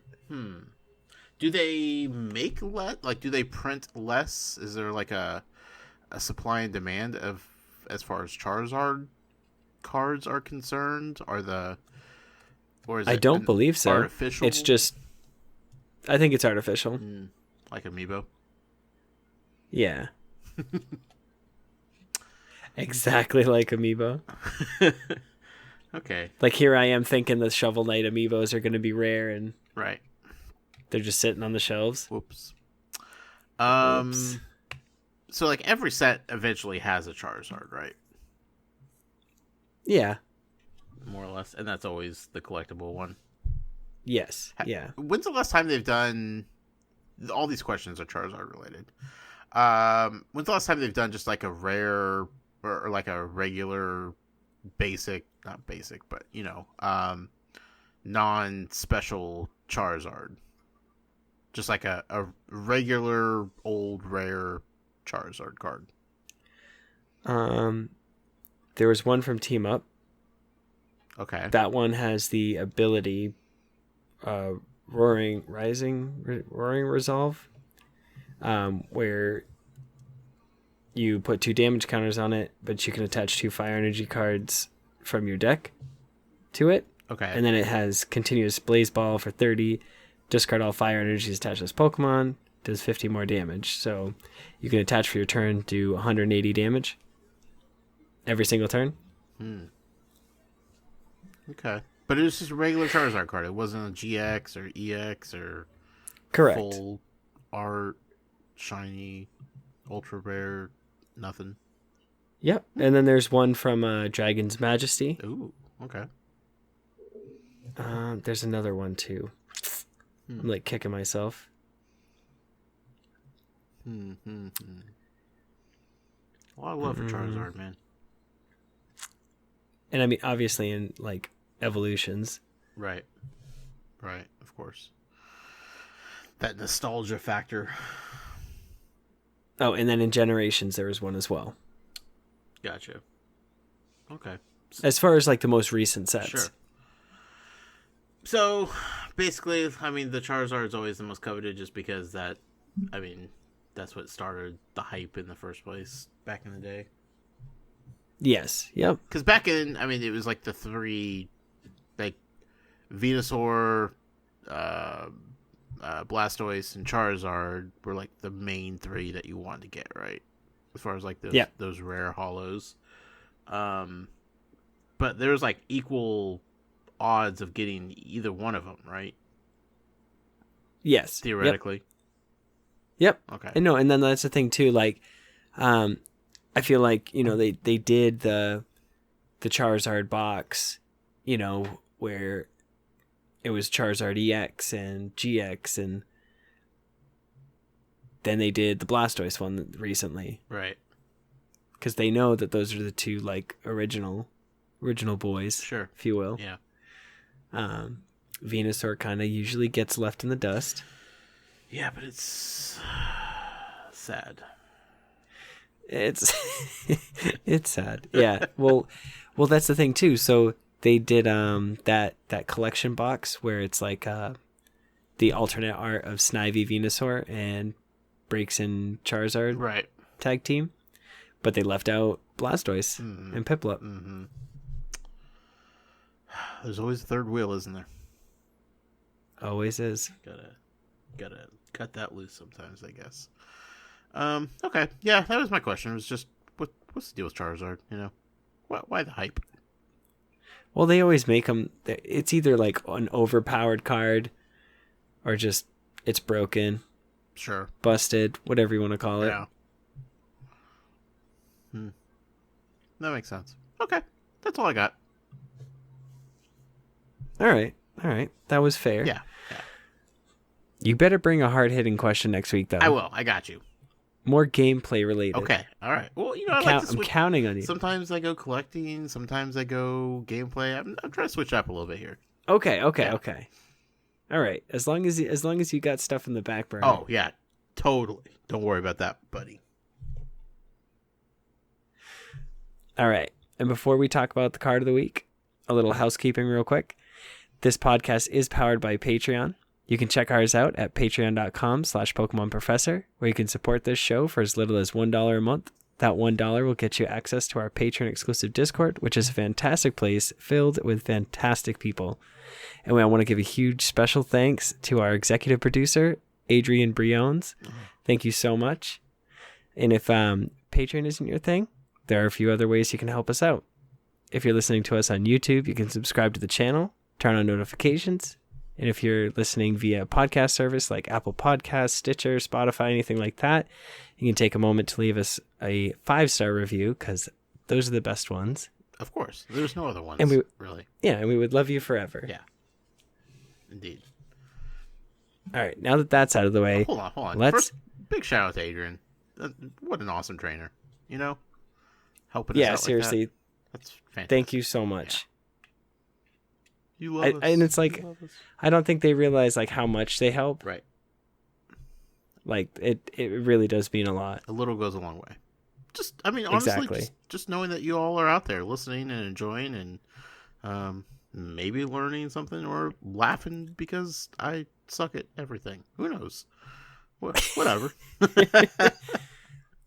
[SPEAKER 2] Do they make less? Like, do they print less? Is there like a supply and demand of as far as Charizard cards are concerned?
[SPEAKER 1] I don't believe so.
[SPEAKER 2] Artificial?
[SPEAKER 1] It's just, I think it's artificial.
[SPEAKER 2] Like Amiibo?
[SPEAKER 1] Yeah. Exactly like Amiibo.
[SPEAKER 2] Okay.
[SPEAKER 1] Like here I am thinking the Shovel Knight Amiibos are going to be rare and
[SPEAKER 2] Right.
[SPEAKER 1] they're just sitting on the shelves.
[SPEAKER 2] Whoops.
[SPEAKER 1] Whoops.
[SPEAKER 2] So like every set eventually has a Charizard, right?
[SPEAKER 1] Yeah.
[SPEAKER 2] More or less. And that's always the collectible one.
[SPEAKER 1] Yes. Yeah.
[SPEAKER 2] When's the last time they've done all these questions are Charizard related. When's the last time they've done just like a rare or like a regular basic, not basic, but non-special Charizard? Just like a regular old rare Charizard card.
[SPEAKER 1] There was one from Team Up.
[SPEAKER 2] Okay.
[SPEAKER 1] That one has the ability, Roaring Resolve, where you put 2 damage counters on it, but you can attach 2 fire energy cards from your deck to it.
[SPEAKER 2] Okay.
[SPEAKER 1] And then it has continuous Blaze Ball for 30. Discard all fire energies attached to this Pokemon. Does 50 more damage. So you can attach for your turn, do 180 damage every single turn.
[SPEAKER 2] Okay. But it was just a regular Charizard card. It wasn't a GX or EX or
[SPEAKER 1] Correct.
[SPEAKER 2] Full art, shiny, ultra rare, nothing.
[SPEAKER 1] Yep. And then there's one from Dragon's Majesty.
[SPEAKER 2] Ooh, okay.
[SPEAKER 1] There's another one too. I'm like kicking myself.
[SPEAKER 2] A lot of love for Charizard, man.
[SPEAKER 1] And I mean, obviously in like evolutions.
[SPEAKER 2] Right, of course. That nostalgia factor.
[SPEAKER 1] Oh, and then in Generations there was one as well.
[SPEAKER 2] Gotcha. Okay.
[SPEAKER 1] As far as like the most recent sets.
[SPEAKER 2] Sure. So, basically, I mean, the Charizard is always the most coveted just because that's what started the hype in the first place back in the day.
[SPEAKER 1] Yes. Yep.
[SPEAKER 2] Because back in, it was like the 3, like, Venusaur, Blastoise, and Charizard were like the main 3 that you wanted to get, right? As far as like those rare holos. But there was like equal odds of getting either one of them, right?
[SPEAKER 1] Yes.
[SPEAKER 2] Theoretically.
[SPEAKER 1] Yep.
[SPEAKER 2] Okay.
[SPEAKER 1] And no, and then that's the thing too, like I feel like, they did the Charizard box, where it was Charizard EX and GX, and then they did the Blastoise one recently.
[SPEAKER 2] Right.
[SPEAKER 1] Because they know that those are the 2 like original boys,
[SPEAKER 2] sure,
[SPEAKER 1] if you will.
[SPEAKER 2] Yeah.
[SPEAKER 1] Venusaur kind of usually gets left in the dust.
[SPEAKER 2] Yeah, but it's sad.
[SPEAKER 1] It's it's sad. Yeah. Well, that's the thing too. So they did that collection box where it's like the alternate art of Snivy Venusaur and Breaks and Charizard
[SPEAKER 2] right
[SPEAKER 1] tag team, but they left out Blastoise and Piplup.
[SPEAKER 2] Mm-hmm. There's always a third wheel, isn't there?
[SPEAKER 1] Always is.
[SPEAKER 2] Gotta cut that loose sometimes, I guess. Okay, yeah, that was my question. It was just, what's the deal with Charizard? Why the hype?
[SPEAKER 1] Well, they always make them. It's either like an overpowered card, or just it's broken,
[SPEAKER 2] sure,
[SPEAKER 1] busted, whatever you want to call it.
[SPEAKER 2] Yeah. That makes sense. Okay, that's all I got.
[SPEAKER 1] All right. That was fair.
[SPEAKER 2] Yeah.
[SPEAKER 1] You better bring a hard-hitting question next week, though.
[SPEAKER 2] I will. I got you.
[SPEAKER 1] More gameplay related.
[SPEAKER 2] Okay. All right. Well, I like to switch.
[SPEAKER 1] I'm counting on you.
[SPEAKER 2] Sometimes I go collecting. Sometimes I go gameplay. I'm trying to switch up a little bit here.
[SPEAKER 1] Okay. All right. As long as you got stuff in the back burner.
[SPEAKER 2] Oh yeah, totally. Don't worry about that, buddy.
[SPEAKER 1] All right. And before we talk about the card of the week, a little housekeeping real quick. This podcast is powered by Patreon. You can check ours out at patreon.com/PokemonProfessor, where you can support this show for as little as $1 a month. That $1 will get you access to our Patreon exclusive Discord, which is a fantastic place filled with fantastic people. And I want to give a huge special thanks to our executive producer, Adrian Briones. Thank you so much. And if Patreon isn't your thing, there are a few other ways you can help us out. If you're listening to us on YouTube, you can subscribe to the channel, turn on notifications. And if you're listening via a podcast service like Apple Podcasts, Stitcher, Spotify, anything like that, you can take a moment to leave us a 5-star review, because those are the best ones.
[SPEAKER 2] Of course. There's no other ones,
[SPEAKER 1] and
[SPEAKER 2] really.
[SPEAKER 1] Yeah, and we would love you forever.
[SPEAKER 2] Yeah. Indeed.
[SPEAKER 1] All right, now that that's out of the way,
[SPEAKER 2] Hold on.
[SPEAKER 1] let's...
[SPEAKER 2] First, big shout out to Adrian. What an awesome trainer. You know? Helping us
[SPEAKER 1] Yeah,
[SPEAKER 2] out
[SPEAKER 1] seriously.
[SPEAKER 2] like that. That's fantastic.
[SPEAKER 1] Thank you so much.
[SPEAKER 2] Yeah. You love us.
[SPEAKER 1] And it's like, I don't think they realize like how much they help.
[SPEAKER 2] Right.
[SPEAKER 1] Like it really does mean a lot.
[SPEAKER 2] A little goes a long way. Honestly,
[SPEAKER 1] Exactly.
[SPEAKER 2] just knowing that you all are out there listening and enjoying and maybe learning something or laughing because I suck at everything. Who knows? Whatever.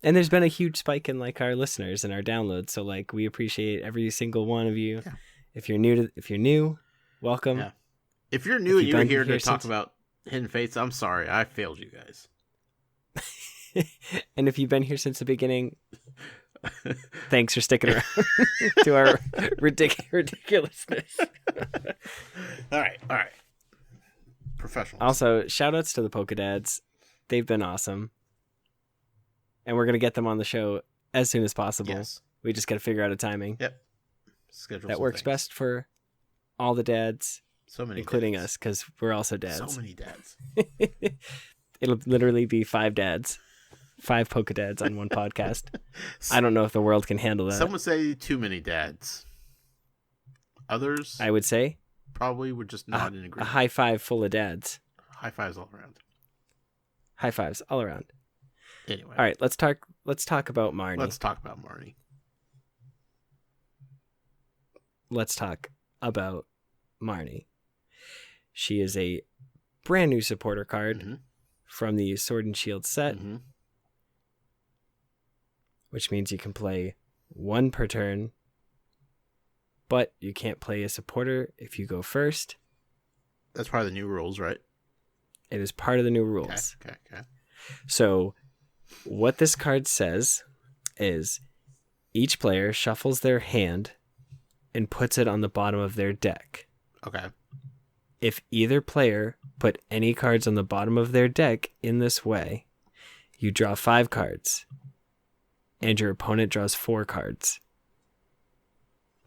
[SPEAKER 1] And there's been a huge spike in like our listeners and our downloads. So like we appreciate every single one of you.
[SPEAKER 2] Yeah.
[SPEAKER 1] If you're new, welcome.
[SPEAKER 2] Yeah. If you're new and you're here to talk
[SPEAKER 1] since...
[SPEAKER 2] about Hidden Fates, I'm sorry. I failed you guys.
[SPEAKER 1] And if you've been here since the beginning, thanks for sticking around to our ridiculousness.
[SPEAKER 2] All right. Professionals.
[SPEAKER 1] Also, shout outs to the Pokedads. They've been awesome. And we're going to get them on the show as soon as possible.
[SPEAKER 2] Yes.
[SPEAKER 1] We just got to figure out a timing.
[SPEAKER 2] Yep. Schedule
[SPEAKER 1] that works best for all the dads,
[SPEAKER 2] so many,
[SPEAKER 1] including
[SPEAKER 2] dads.
[SPEAKER 1] us, because we're also dads.
[SPEAKER 2] So many dads.
[SPEAKER 1] It'll literally be 5 dads, 5 Pokedads on one podcast. I don't know if the world can handle that.
[SPEAKER 2] Some would say too many dads. Others,
[SPEAKER 1] I would say,
[SPEAKER 2] probably would just nod in
[SPEAKER 1] a
[SPEAKER 2] agreement.
[SPEAKER 1] high five full of dads.
[SPEAKER 2] High fives all around.
[SPEAKER 1] High fives all around.
[SPEAKER 2] Anyway,
[SPEAKER 1] all right, let's talk about Marnie.
[SPEAKER 2] Let's talk about Marnie.
[SPEAKER 1] Let's talk about Marnie. She is a brand new supporter card from the Sword and Shield set, which means you can play 1 per turn, but you can't play a supporter if you go first.
[SPEAKER 2] That's part of the new rules, right?
[SPEAKER 1] It is part of the new rules.
[SPEAKER 2] Okay.
[SPEAKER 1] So what this card says is each player shuffles their hand and puts it on the bottom of their deck.
[SPEAKER 2] Okay.
[SPEAKER 1] If either player put any cards on the bottom of their deck in this way, you draw 5 cards, and your opponent draws 4 cards.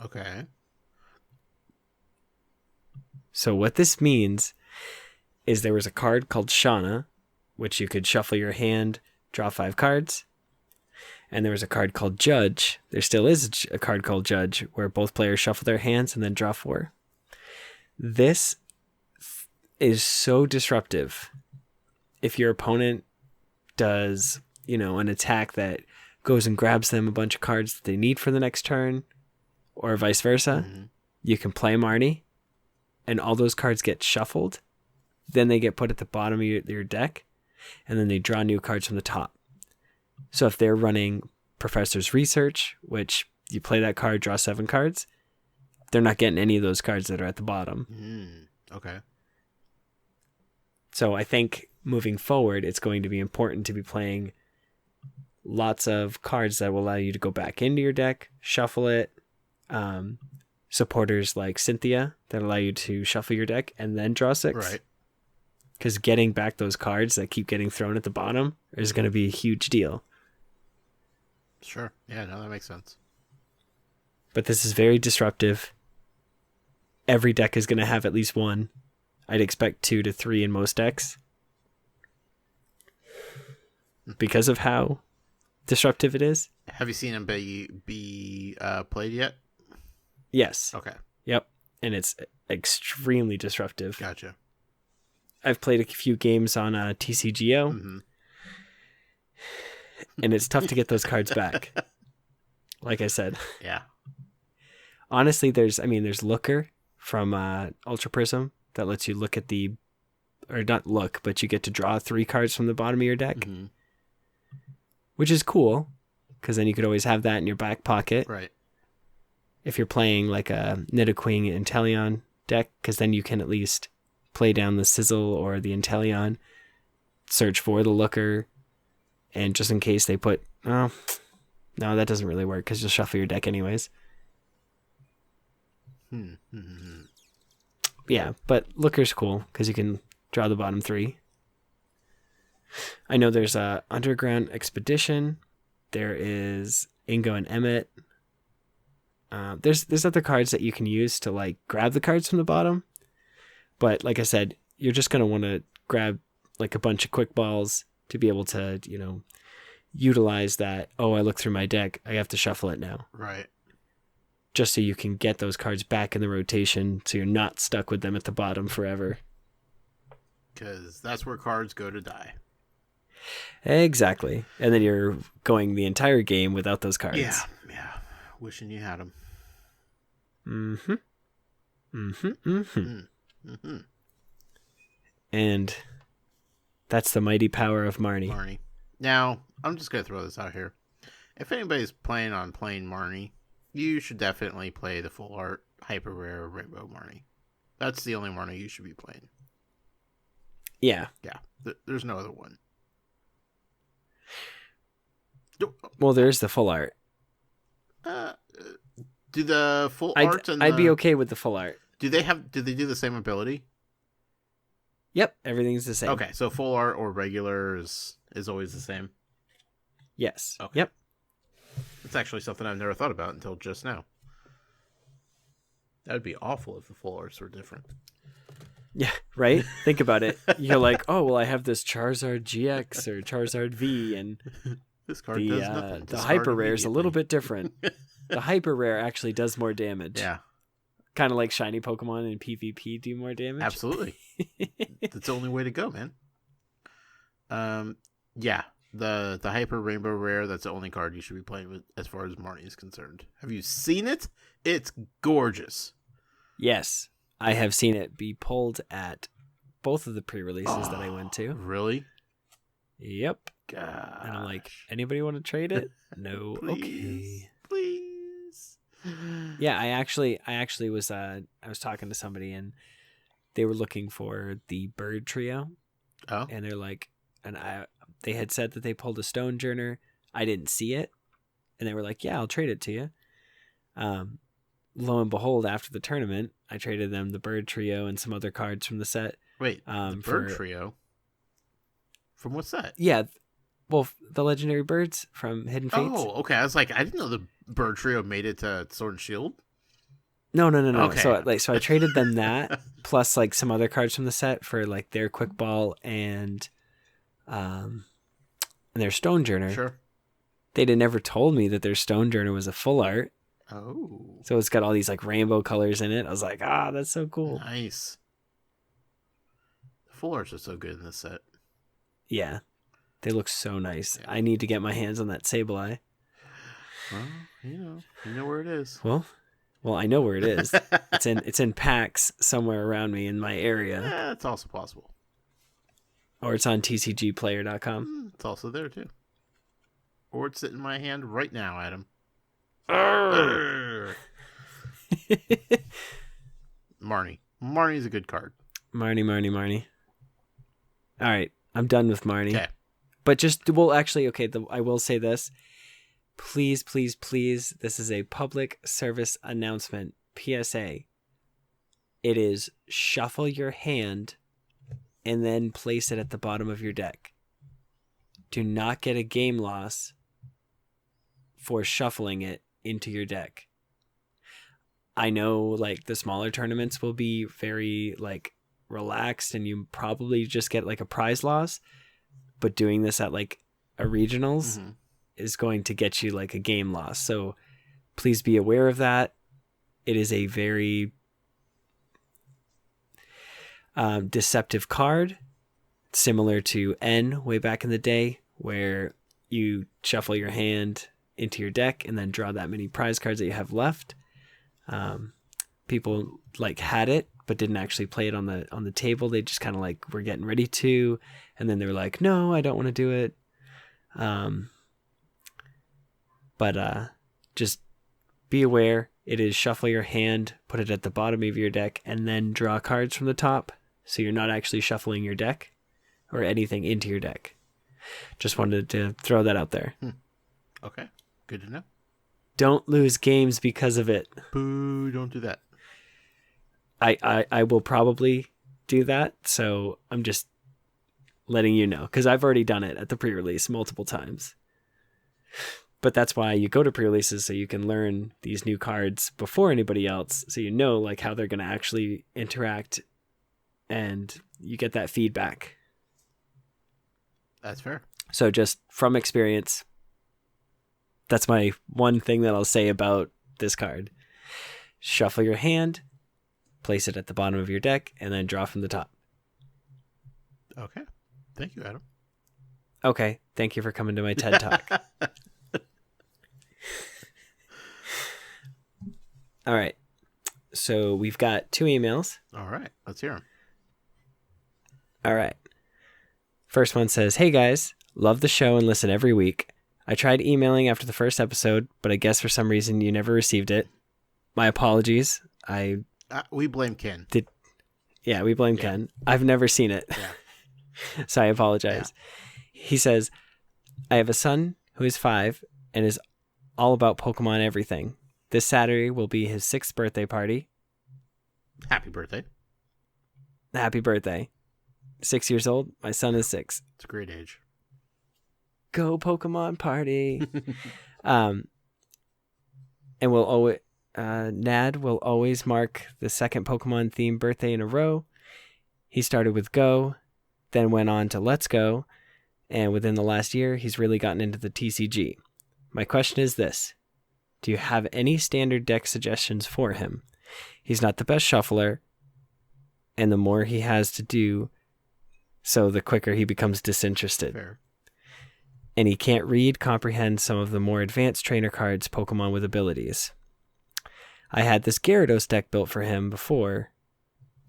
[SPEAKER 2] Okay.
[SPEAKER 1] So what this means is there was a card called Shauna, which you could shuffle your hand, draw 5 cards. And there was a card called Judge. There still is a card called Judge, where both players shuffle their hands and then draw 4. This is so disruptive. If your opponent does, an attack that goes and grabs them a bunch of cards that they need for the next turn, or vice versa, you can play Marnie, and all those cards get shuffled. Then they get put at the bottom of your deck, and then they draw new cards from the top. So if they're running Professor's Research, which you play that card, draw 7 cards, they're not getting any of those cards that are at the bottom.
[SPEAKER 2] Okay.
[SPEAKER 1] So I think moving forward, it's going to be important to be playing lots of cards that will allow you to go back into your deck, shuffle it. Supporters like Cynthia that allow you to shuffle your deck and then draw 6.
[SPEAKER 2] Right.
[SPEAKER 1] Because getting back those cards that keep getting thrown at the bottom is going to be a huge deal.
[SPEAKER 2] Sure. Yeah, no, that makes sense.
[SPEAKER 1] But this is very disruptive. Every deck is going to have at least 1. I'd expect 2 to 3 in most decks. Because of how disruptive it is.
[SPEAKER 2] Have you seen him be played yet?
[SPEAKER 1] Yes.
[SPEAKER 2] Okay.
[SPEAKER 1] Yep. And it's extremely disruptive.
[SPEAKER 2] Gotcha.
[SPEAKER 1] I've played a few games on TCGO. And it's tough to get those cards back. Like I said.
[SPEAKER 2] Yeah.
[SPEAKER 1] Honestly, there's Looker from Ultra Prism that lets you look at or not look, but you get to draw 3 cards from the bottom of your deck. Which is cool, because then you could always have that in your back pocket.
[SPEAKER 2] Right.
[SPEAKER 1] If you're playing like a Nidoqueen Inteleon deck, because then you can at least play down the Sizzle or the Inteleon, search for the Looker, and just in case they put... Oh, no, that doesn't really work, because you'll shuffle your deck anyways. Yeah, but Looker's cool, because you can draw the bottom 3. I know there's a Underground Expedition. There is Ingo and Emmett. There's other cards that you can use to like grab the cards from the bottom. But like I said, you're just going to want to grab like a bunch of quick balls to be able to, utilize that. Oh, I look through my deck. I have to shuffle it now.
[SPEAKER 2] Right.
[SPEAKER 1] Just so you can get those cards back in the rotation so you're not stuck with them at the bottom forever.
[SPEAKER 2] Because that's where cards go to die.
[SPEAKER 1] Exactly. And then you're going the entire game without those cards.
[SPEAKER 2] Yeah. Wishing you had them.
[SPEAKER 1] Mm-hmm. And that's the mighty power of Marnie.
[SPEAKER 2] Now, I'm just going to throw this out here. If anybody's planning on playing Marnie, you should definitely play the full art hyper rare rainbow Marnie. That's the only Marnie you should be playing.
[SPEAKER 1] Yeah.
[SPEAKER 2] Yeah. There's no other one.
[SPEAKER 1] Well, there's the full art.
[SPEAKER 2] Do the full art and
[SPEAKER 1] I'd be okay with the full art.
[SPEAKER 2] Do they do the same ability?
[SPEAKER 1] Yep, everything's the same.
[SPEAKER 2] Okay, so full art or regular is always the same.
[SPEAKER 1] Yes.
[SPEAKER 2] Okay.
[SPEAKER 1] Yep.
[SPEAKER 2] It's actually something I've never thought about until just now. That would be awful if the full arts were different.
[SPEAKER 1] Yeah, right? Think about it. You're like, oh, well, I have this Charizard GX or Charizard V, and
[SPEAKER 2] this card does nothing.
[SPEAKER 1] The hyper rare is a little bit different. The hyper rare actually does more damage.
[SPEAKER 2] Yeah.
[SPEAKER 1] Kind of like shiny Pokemon in PvP do more damage.
[SPEAKER 2] Absolutely. That's the only way to go, man. Yeah. The hyper rainbow rare, that's the only card you should be playing with as far as Marnie is concerned. Have you seen it? It's gorgeous.
[SPEAKER 1] Yes. I have seen it be pulled at both of the pre-releases that I went to.
[SPEAKER 2] Really?
[SPEAKER 1] Yep.
[SPEAKER 2] Gosh.
[SPEAKER 1] And I'm like, anybody want to trade it? No.
[SPEAKER 2] Please,
[SPEAKER 1] okay.
[SPEAKER 2] Please.
[SPEAKER 1] Yeah, I actually was I was talking to somebody and they were looking for the bird trio.
[SPEAKER 2] Oh.
[SPEAKER 1] And they're like, they had said that they pulled a Stonejourner. I didn't see it. And they were like, yeah, I'll trade it to you. Lo and behold, after the tournament, I traded them the bird trio and some other cards from the set.
[SPEAKER 2] Wait, the bird trio? From what set?
[SPEAKER 1] Yeah, well, the legendary birds from Hidden Fates.
[SPEAKER 2] Oh, okay. I was like, I didn't know the bird trio made it to Sword and Shield.
[SPEAKER 1] No.
[SPEAKER 2] Okay.
[SPEAKER 1] So I traded them that plus like some other cards from the set for like their quick ball and their Stonejourner.
[SPEAKER 2] Sure.
[SPEAKER 1] They'd never told me that their Stonejourner was a full art.
[SPEAKER 2] Oh.
[SPEAKER 1] So it's got all these like rainbow colors in it. I was like, that's so cool.
[SPEAKER 2] Nice. The full arts are so good in this set.
[SPEAKER 1] Yeah. They look so nice.
[SPEAKER 2] Yeah.
[SPEAKER 1] I need to get my hands on that Sableye.
[SPEAKER 2] Well, you know where it is.
[SPEAKER 1] Well, I know where it is. It's in packs somewhere around me in my area.
[SPEAKER 2] Yeah, it's also possible.
[SPEAKER 1] Or it's on tcgplayer.com.
[SPEAKER 2] It's also there too. Or it's sitting in my hand right now, Adam. Marnie. Marnie's a good card.
[SPEAKER 1] Marnie. All right, I'm done with Marnie.
[SPEAKER 2] Okay.
[SPEAKER 1] But I will say this. Please, this is a public service announcement, PSA. It is shuffle your hand and then place it at the bottom of your deck. Do not get a game loss for shuffling it into your deck. I know like the smaller tournaments will be very like relaxed and you probably just get like a prize loss, but doing this at like a regionals is going to get you like a game loss. So please be aware of that. It is a very deceptive card, similar to N way back in the day, where you shuffle your hand into your deck and then draw that many prize cards that you have left. People like had it but didn't actually play it on the table. They just kind of like were getting ready to, and then they were like, no, I don't want to do it. But just be aware, it is shuffle your hand, put it at the bottom of your deck, and then draw cards from the top, so you're not actually shuffling your deck or anything into your deck. Just wanted to throw that out there.
[SPEAKER 2] Okay, good to know.
[SPEAKER 1] Don't lose games because of it.
[SPEAKER 2] Boo, don't do that.
[SPEAKER 1] I will probably do that, so I'm just letting you know, because I've already done it at the pre-release multiple times. But that's why you go to pre-releases, so you can learn these new cards before anybody else, so you know like how they're going to actually interact, and you get that feedback.
[SPEAKER 2] That's fair.
[SPEAKER 1] So just from experience, that's my one thing that I'll say about this card. Shuffle your hand, place it at the bottom of your deck, and then draw from the top.
[SPEAKER 2] Okay. Thank you, Adam.
[SPEAKER 1] Okay. Thank you for coming to my TED Talk. All right. So we've got 2 emails.
[SPEAKER 2] All right. Let's hear them.
[SPEAKER 1] All right. First one says, "Hey guys, love the show and listen every week. I tried emailing after the first episode, but I guess for some reason you never received it. My apologies.
[SPEAKER 2] We blame Ken.
[SPEAKER 1] Yeah, we blame Ken. I've never seen it.
[SPEAKER 2] Yeah.
[SPEAKER 1] So I apologize." Yeah. He says, "I have a son who is 5 and is all about Pokemon everything. This Saturday will be his 6th birthday party."
[SPEAKER 2] Happy birthday.
[SPEAKER 1] Happy birthday. 6 years old. My son is 6.
[SPEAKER 2] It's a great age.
[SPEAKER 1] Go Pokemon party. And we'll always, Nad will always mark the 2nd Pokemon themed birthday in a row. He started with Go, then went on to Let's Go, and within the last year, he's really gotten into the TCG. My question is this: do you have any standard deck suggestions for him? He's not the best shuffler, and the more he has to do, so the quicker he becomes disinterested.
[SPEAKER 2] Fair.
[SPEAKER 1] And he can't comprehend some of the more advanced trainer cards Pokemon with abilities. I had this Gyarados deck built for him before,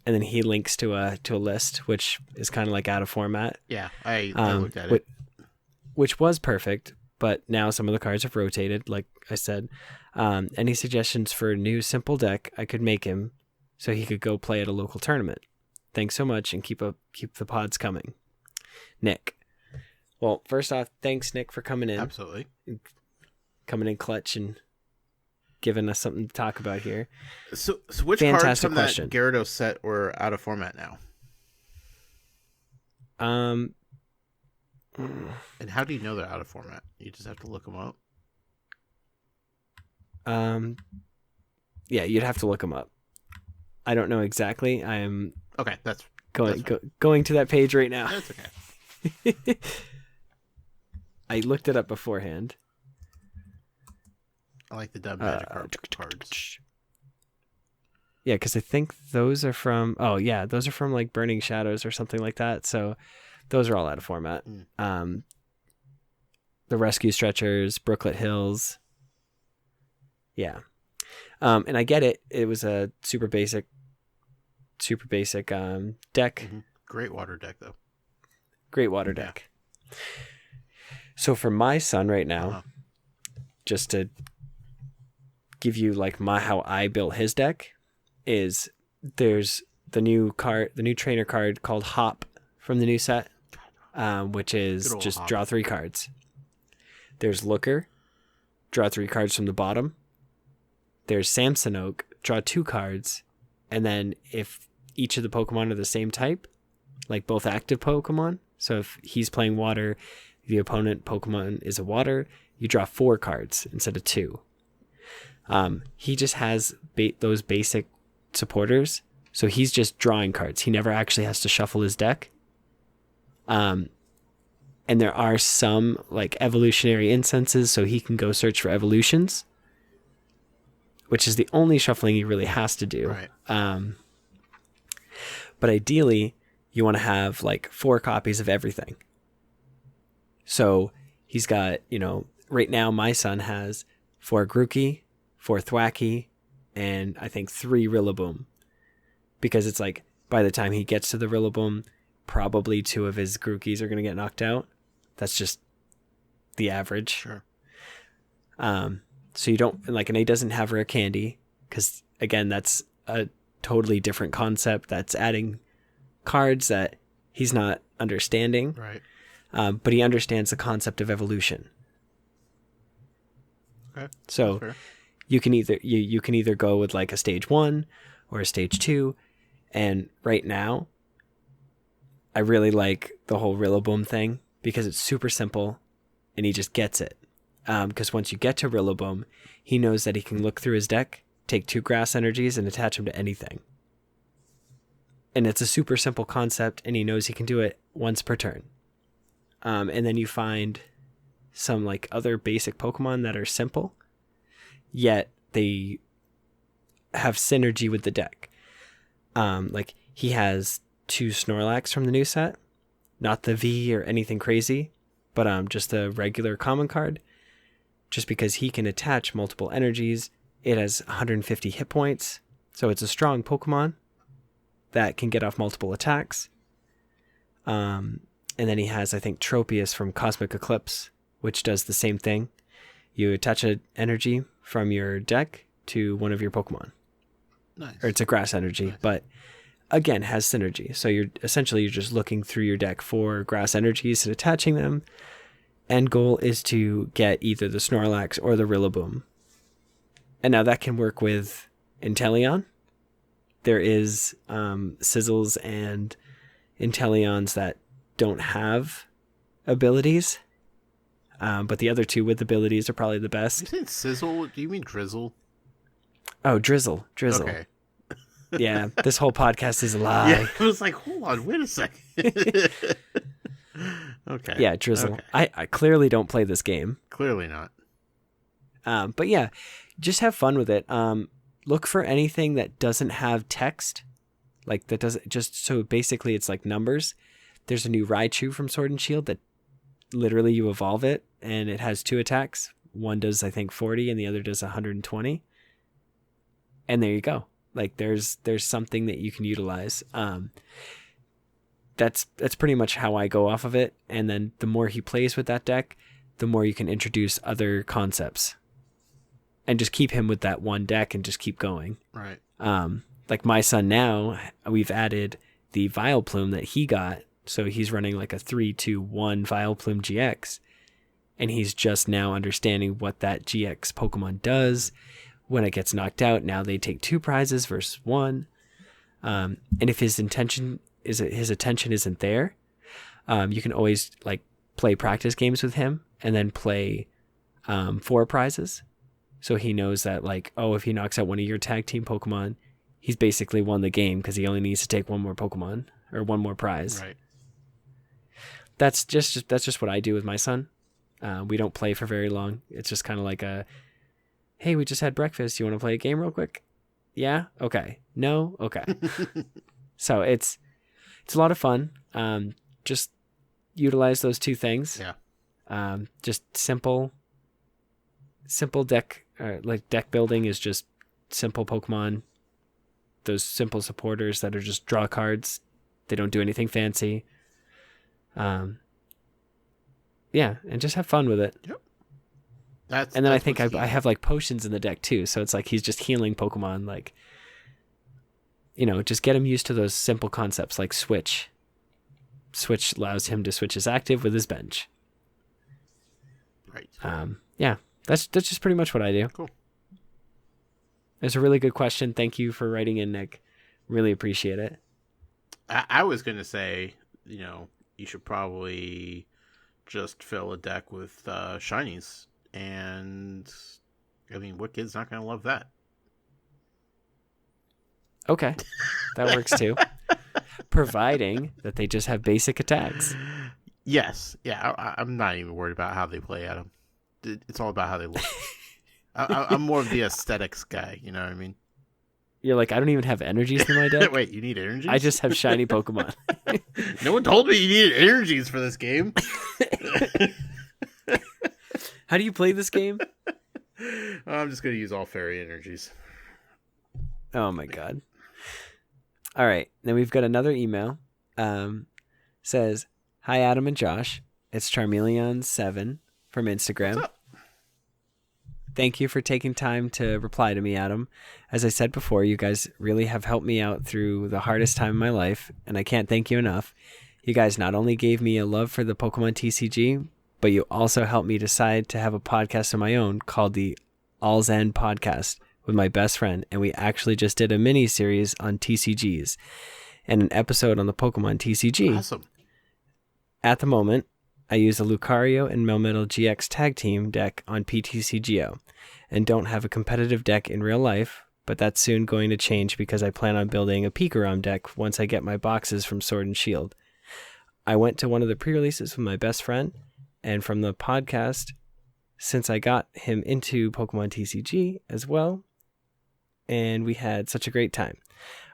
[SPEAKER 1] and then he links to a list, which is kind of like out of format.
[SPEAKER 2] Yeah, I looked at it.
[SPEAKER 1] Which was perfect, but now some of the cards have rotated, like I said. Any suggestions for a new simple deck I could make him so he could go play at a local tournament? Thanks so much, and keep the pods coming. Nick. Well, first off, thanks, Nick, for coming in.
[SPEAKER 2] Absolutely.
[SPEAKER 1] Coming in clutch and giving us something to talk about here.
[SPEAKER 2] So which
[SPEAKER 1] Fantastic
[SPEAKER 2] cards from
[SPEAKER 1] question.
[SPEAKER 2] that Gyarados set were out of format now? And how do you know they're out of format? You just have to look them up?
[SPEAKER 1] Yeah, you'd have to look them up. I don't know exactly. I am
[SPEAKER 2] okay. That's
[SPEAKER 1] going to that page right now.
[SPEAKER 2] That's okay.
[SPEAKER 1] I looked it up beforehand.
[SPEAKER 2] I like the dumb magic cards.
[SPEAKER 1] Yeah, because I think those are from... Oh, yeah, those are from like Burning Shadows or something like that. So those are all out of format. The Rescue Stretchers, Brooklet Hills. Yeah. And I get it. It was a super basic deck.
[SPEAKER 2] Mm-hmm. Great water deck, though.
[SPEAKER 1] Great water deck. So for my son right now, just to give you like how I built his deck, is there's the new trainer card called Hop from the new set, which is just draw 3 cards. There's Looker, draw 3 cards from the bottom. There's Samsonite, draw 2 cards, and then if each of the Pokemon are the same type, like both active Pokemon, so if he's playing water, the opponent Pokemon is a water, you draw 4 cards instead of 2. He just has those basic supporters, so he's just drawing cards. He never actually has to shuffle his deck. And there are some like evolutionary incenses, so he can go search for evolutions, which is the only shuffling he really has to do.
[SPEAKER 2] Right.
[SPEAKER 1] But ideally, you want to have like 4 copies of everything. So he's got, right now my son has 4 Grookey, 4 Thwackey, and I think 3 Rillaboom. Because it's like, by the time he gets to the Rillaboom, probably 2 of his Grookeys are going to get knocked out. That's just the average.
[SPEAKER 2] Sure.
[SPEAKER 1] So you don't, and he doesn't have Rare Candy, because, again, that's a totally different concept. That's adding cards that he's not understanding.
[SPEAKER 2] Right.
[SPEAKER 1] But he understands the concept of evolution.
[SPEAKER 2] Okay.
[SPEAKER 1] So you can either go with like a stage 1 or a stage 2. And right now, I really like the whole Rillaboom thing because it's super simple and he just gets it. Because once you get to Rillaboom, he knows that he can look through his deck, take 2 grass energies, and attach them to anything. And it's a super simple concept, and he knows he can do it once per turn. And then you find some like other basic Pokemon that are simple, yet they have synergy with the deck. Like he has 2 Snorlax from the new set, not the V or anything crazy, but just a regular common card. Just because he can attach multiple energies, it has 150 hit points, so it's a strong Pokemon that can get off multiple attacks. And then he has, I think, Tropius from Cosmic Eclipse, which does the same thing. You attach an energy from your deck to one of your Pokemon.
[SPEAKER 2] Nice.
[SPEAKER 1] Or it's a grass energy, nice. But again, has synergy. So you're just looking through your deck for grass energies and attaching them. End goal is to get either the Snorlax or the Rillaboom. And now that can work with Inteleon. There is Sizzles and Inteleons that don't have abilities. But the other 2 with abilities are probably the best.
[SPEAKER 2] You saying Sizzle? Do you mean Drizzle?
[SPEAKER 1] Oh, Drizzle.
[SPEAKER 2] Okay.
[SPEAKER 1] Yeah, this whole podcast is a lie.
[SPEAKER 2] Yeah, I was like, hold on, wait a second. Okay.
[SPEAKER 1] Yeah, Drizzle.
[SPEAKER 2] Okay.
[SPEAKER 1] I clearly don't play this game.
[SPEAKER 2] Clearly not.
[SPEAKER 1] But yeah, just have fun with it. Look for anything that doesn't have text. Like that doesn't just, so basically it's like numbers. There's a new Raichu from Sword and Shield that literally you evolve it and it has 2 attacks. One does, I think, 40 and the other does 120. And there you go. Like there's something that you can utilize. That's pretty much how I go off of it. And then the more he plays with that deck, the more you can introduce other concepts and just keep him with that one deck and just keep going.
[SPEAKER 2] Right.
[SPEAKER 1] Like my son now, we've added the Vileplume that he got. So he's running like a 3-2-1 Vileplume GX. And he's just now understanding what that GX Pokemon does. When it gets knocked out, now they take 2 prizes versus 1. And if his attention isn't there, you can always like play practice games with him and then play 4 prizes. So he knows that like, oh, if he knocks out one of your tag team Pokemon, he's basically won the game because he only needs to take 1 more Pokemon or 1 more prize.
[SPEAKER 2] Right.
[SPEAKER 1] That's just what I do with my son. We don't play for very long. It's just kind of like hey, we just had breakfast. You want to play a game real quick? Yeah? Okay. No? Okay. So it's a lot of fun. Just utilize those 2 things.
[SPEAKER 2] Yeah.
[SPEAKER 1] Just simple deck, like deck building is just simple Pokemon. Those simple supporters that are just draw cards. They don't do anything fancy. Yeah, and just have fun with it.
[SPEAKER 2] Yep.
[SPEAKER 1] And then I think I have like potions in the deck too. So it's like he's just healing Pokemon. Like, just get him used to those simple concepts like switch. Switch allows him to switch his active with his bench.
[SPEAKER 2] Right.
[SPEAKER 1] Yeah, that's just pretty much what I do.
[SPEAKER 2] Cool.
[SPEAKER 1] It's a really good question. Thank you for writing in, Nick. Really appreciate it.
[SPEAKER 2] I was going to say, you should probably just fill a deck with shinies. And, I mean, what kid's not going to love that?
[SPEAKER 1] Okay. That works too. Providing that they just have basic attacks.
[SPEAKER 2] Yes. Yeah, I'm not even worried about how they play at them. It's all about how they look. I'm more of the aesthetics guy, you know what I mean?
[SPEAKER 1] You're like, I don't even have energies in my deck.
[SPEAKER 2] Wait, you need energies?
[SPEAKER 1] I just have shiny Pokemon.
[SPEAKER 2] No one told me you needed energies for this game.
[SPEAKER 1] How do you play this game?
[SPEAKER 2] I'm just going to use all fairy energies.
[SPEAKER 1] Oh my god. All right. Then we've got another email. Says, hi, Adam and Josh. It's Charmeleon7 from Instagram.
[SPEAKER 2] What's up?
[SPEAKER 1] Thank you for taking time to reply to me, Adam. As I said before, you guys really have helped me out through the hardest time in my life, and I can't thank you enough. You guys not only gave me a love for the Pokemon TCG, but you also helped me decide to have a podcast of my own called the All's End Podcast with my best friend, and we actually just did a mini-series on TCGs and an episode on the Pokemon TCG.
[SPEAKER 2] Awesome.
[SPEAKER 1] At the moment, I use a Lucario and Melmetal GX tag team deck on PTCGO and don't have a competitive deck in real life, but that's soon going to change because I plan on building a Pikarom deck once I get my boxes from Sword and Shield. I went to one of the pre-releases with my best friend, and from the podcast, since I got him into Pokemon TCG as well, and we had such a great time.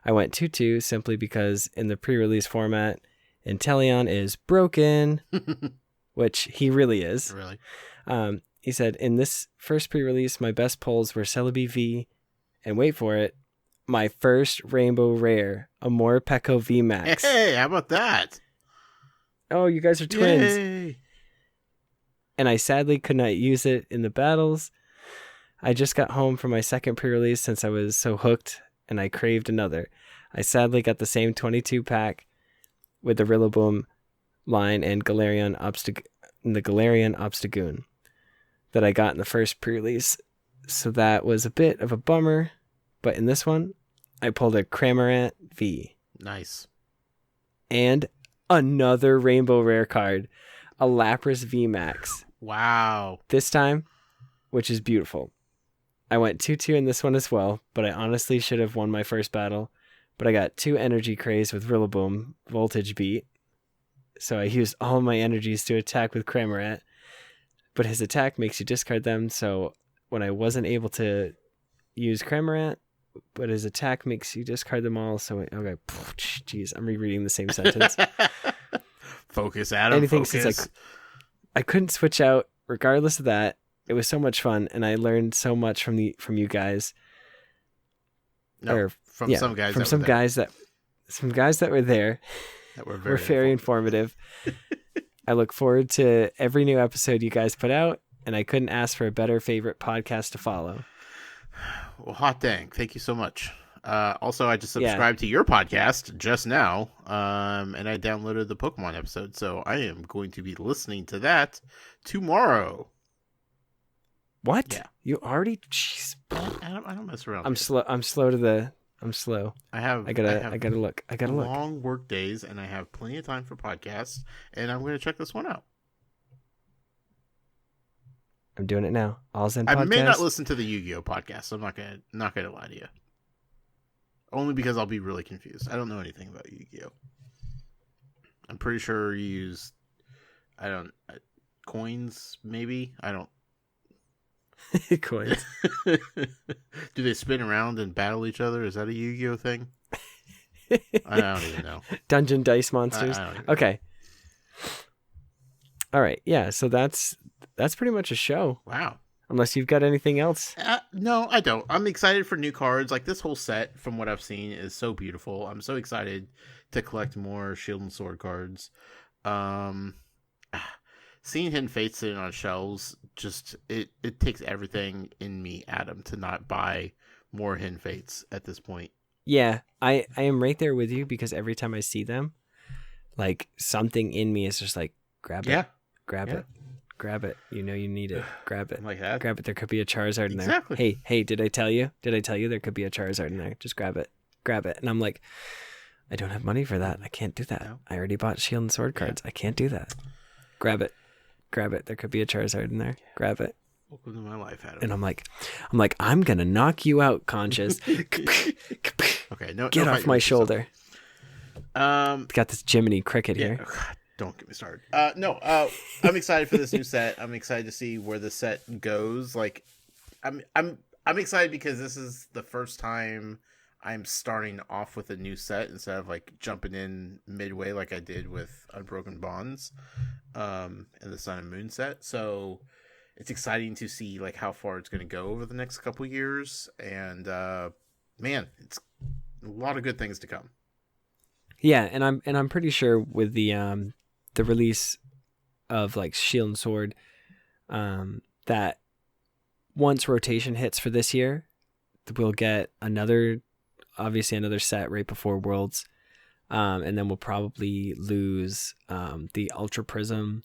[SPEAKER 1] I went 2-2 simply because in the pre-release format, Inteleon is broken, which he really is.
[SPEAKER 2] Really?
[SPEAKER 1] He said, in this first pre-release, my best pulls were Celebi V, and wait for it, my first Rainbow Rare, a Morpeko V Max.
[SPEAKER 2] Hey, how about that?
[SPEAKER 1] Oh, you guys are twins.
[SPEAKER 2] Yay.
[SPEAKER 1] And I sadly could not use it in the battles. I just got home from my second pre-release since I was so hooked, and I craved another. I sadly got the same 22-pack with the Rillaboom line and the Galarian Obstagoon that I got in the first pre-release. So that was a bit of a bummer. But in this one, I pulled a Cramorant V.
[SPEAKER 2] Nice.
[SPEAKER 1] And another Rainbow Rare card, a Lapras V Max.
[SPEAKER 2] Wow.
[SPEAKER 1] This time, which is beautiful. I went 2-2 in this one as well, but I honestly should have won my first battle. But I got 2 Energy Craze with Rillaboom Voltage Beat. So I used all my energies to attack with Cramorant. But his attack makes you discard them, so when I wasn't able to use Cramorant, but his attack makes you discard them all, so okay, jeez, I'm rereading the same sentence.
[SPEAKER 2] Focus, Adam.
[SPEAKER 1] Anything
[SPEAKER 2] focus.
[SPEAKER 1] since I couldn't switch out. Regardless of that, it was so much fun, and I learned so much from you guys.
[SPEAKER 2] No, from some guys
[SPEAKER 1] that were there
[SPEAKER 2] that were
[SPEAKER 1] very informative. I look forward to every new episode you guys put out, and I couldn't ask for a better favorite podcast to follow.
[SPEAKER 2] Well, hot dang. Thank you so much. Also, I just subscribed to your podcast just now, and I downloaded the Pokemon episode, so I am going to be listening to that tomorrow.
[SPEAKER 1] What?
[SPEAKER 2] Yeah.
[SPEAKER 1] You already? Jeez.
[SPEAKER 2] I don't mess around.
[SPEAKER 1] I'm slow. I'm slow.
[SPEAKER 2] I
[SPEAKER 1] gotta look.
[SPEAKER 2] Long work days, and I have plenty of time for podcasts, and I'm going to check this one out.
[SPEAKER 1] I'm doing it now. All's in podcast.
[SPEAKER 2] I may not listen to the Yu-Gi-Oh podcast. So I'm not gonna lie to you. Only because I'll be really confused. I don't know anything about Yu-Gi-Oh. I'm pretty sure you use, coins. Maybe I don't.
[SPEAKER 1] Coins.
[SPEAKER 2] Do they spin around and battle each other? Is that a Yu-Gi-Oh thing? I don't even know.
[SPEAKER 1] Dungeon dice monsters. Okay. All right. Yeah. So that's pretty much a show.
[SPEAKER 2] Wow.
[SPEAKER 1] Unless you've got anything else.
[SPEAKER 2] No, I don't. I'm excited for new cards. Like, this whole set, from what I've seen, is so beautiful. I'm so excited to collect more Shield and Sword cards. Seeing Hidden Fates sitting on shelves, just it takes everything in me, Adam, to not buy more Hidden Fates at this point.
[SPEAKER 1] Yeah, I am right there with you, because every time I see them, like, something in me is just like, grab it, grab it. You know you need it. Grab it.
[SPEAKER 2] Like that.
[SPEAKER 1] Grab it. There could be a Charizard in there.
[SPEAKER 2] Exactly.
[SPEAKER 1] Hey, did I tell you? There could be a Charizard in there. Just grab it. And I'm like, I don't have money for that. I can't do that.
[SPEAKER 2] No.
[SPEAKER 1] I already bought Shield and Sword cards. I can't do that. Grab it. There could be a Charizard in there. Grab it.
[SPEAKER 2] Welcome to my life, Adam.
[SPEAKER 1] And I'm like, I'm gonna knock you out, Conscious.
[SPEAKER 2] Okay,
[SPEAKER 1] Get off my shoulder.
[SPEAKER 2] Got
[SPEAKER 1] this Jiminy Cricket here.
[SPEAKER 2] Oh, God, don't get me started. I'm excited for this new set. I'm excited to see where the set goes. Like, I'm excited because this is the first time I'm starting off with a new set instead of like jumping in midway like I did with Unbroken Bonds, and the Sun and Moon set. So it's exciting to see like how far it's going to go over the next couple years, and man, it's a lot of good things to come.
[SPEAKER 1] Yeah, and I'm pretty sure with the release of like Shield and Sword, that once rotation hits for this year, we'll get another set right before Worlds, and then we'll probably lose the Ultra Prism,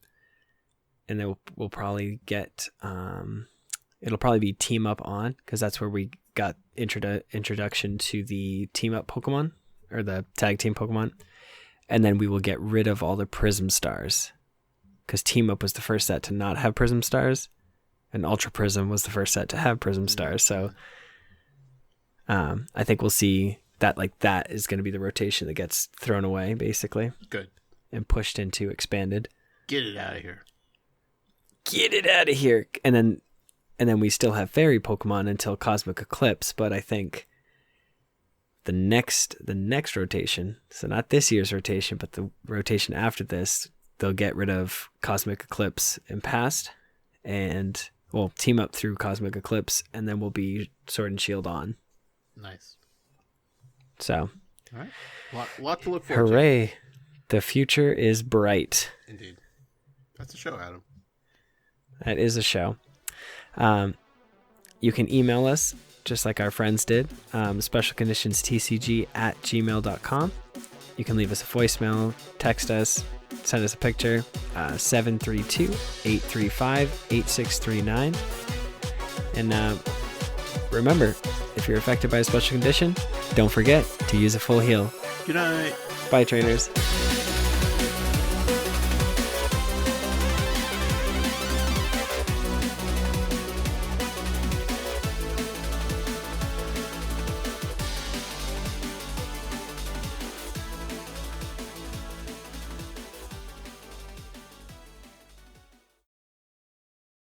[SPEAKER 1] and then we'll probably get it'll probably be Team Up on, because that's where we got introduction to the Team Up Pokemon, or the Tag Team Pokemon, and then we will get rid of all the Prism Stars, because Team Up was the first set to not have Prism Stars, and Ultra Prism was the first set to have Prism Stars. So I think we'll see that, like, that is going to be the rotation that gets thrown away, basically.
[SPEAKER 2] Good.
[SPEAKER 1] and pushed into expanded.
[SPEAKER 2] Get it out of here.
[SPEAKER 1] Get it out of here. And then we still have fairy Pokemon until Cosmic Eclipse, but I think the next rotation, so not this year's rotation, but the rotation after this, they'll get rid of Cosmic Eclipse and Past, and we'll team up through Cosmic Eclipse, and then we'll be Sword and Shield on.
[SPEAKER 2] Nice.
[SPEAKER 1] So,
[SPEAKER 2] all right, lot to look forward to.
[SPEAKER 1] Hooray! The future is bright.
[SPEAKER 2] Indeed. That's a show, Adam.
[SPEAKER 1] That is a show. You can email us just like our friends did, specialconditionstcg@gmail.com. You can leave us a voicemail, text us, send us a picture, 732-835-8639. And remember, if you're affected by a special condition, don't forget to use a full heal.
[SPEAKER 2] Good night.
[SPEAKER 1] Bye, trainers.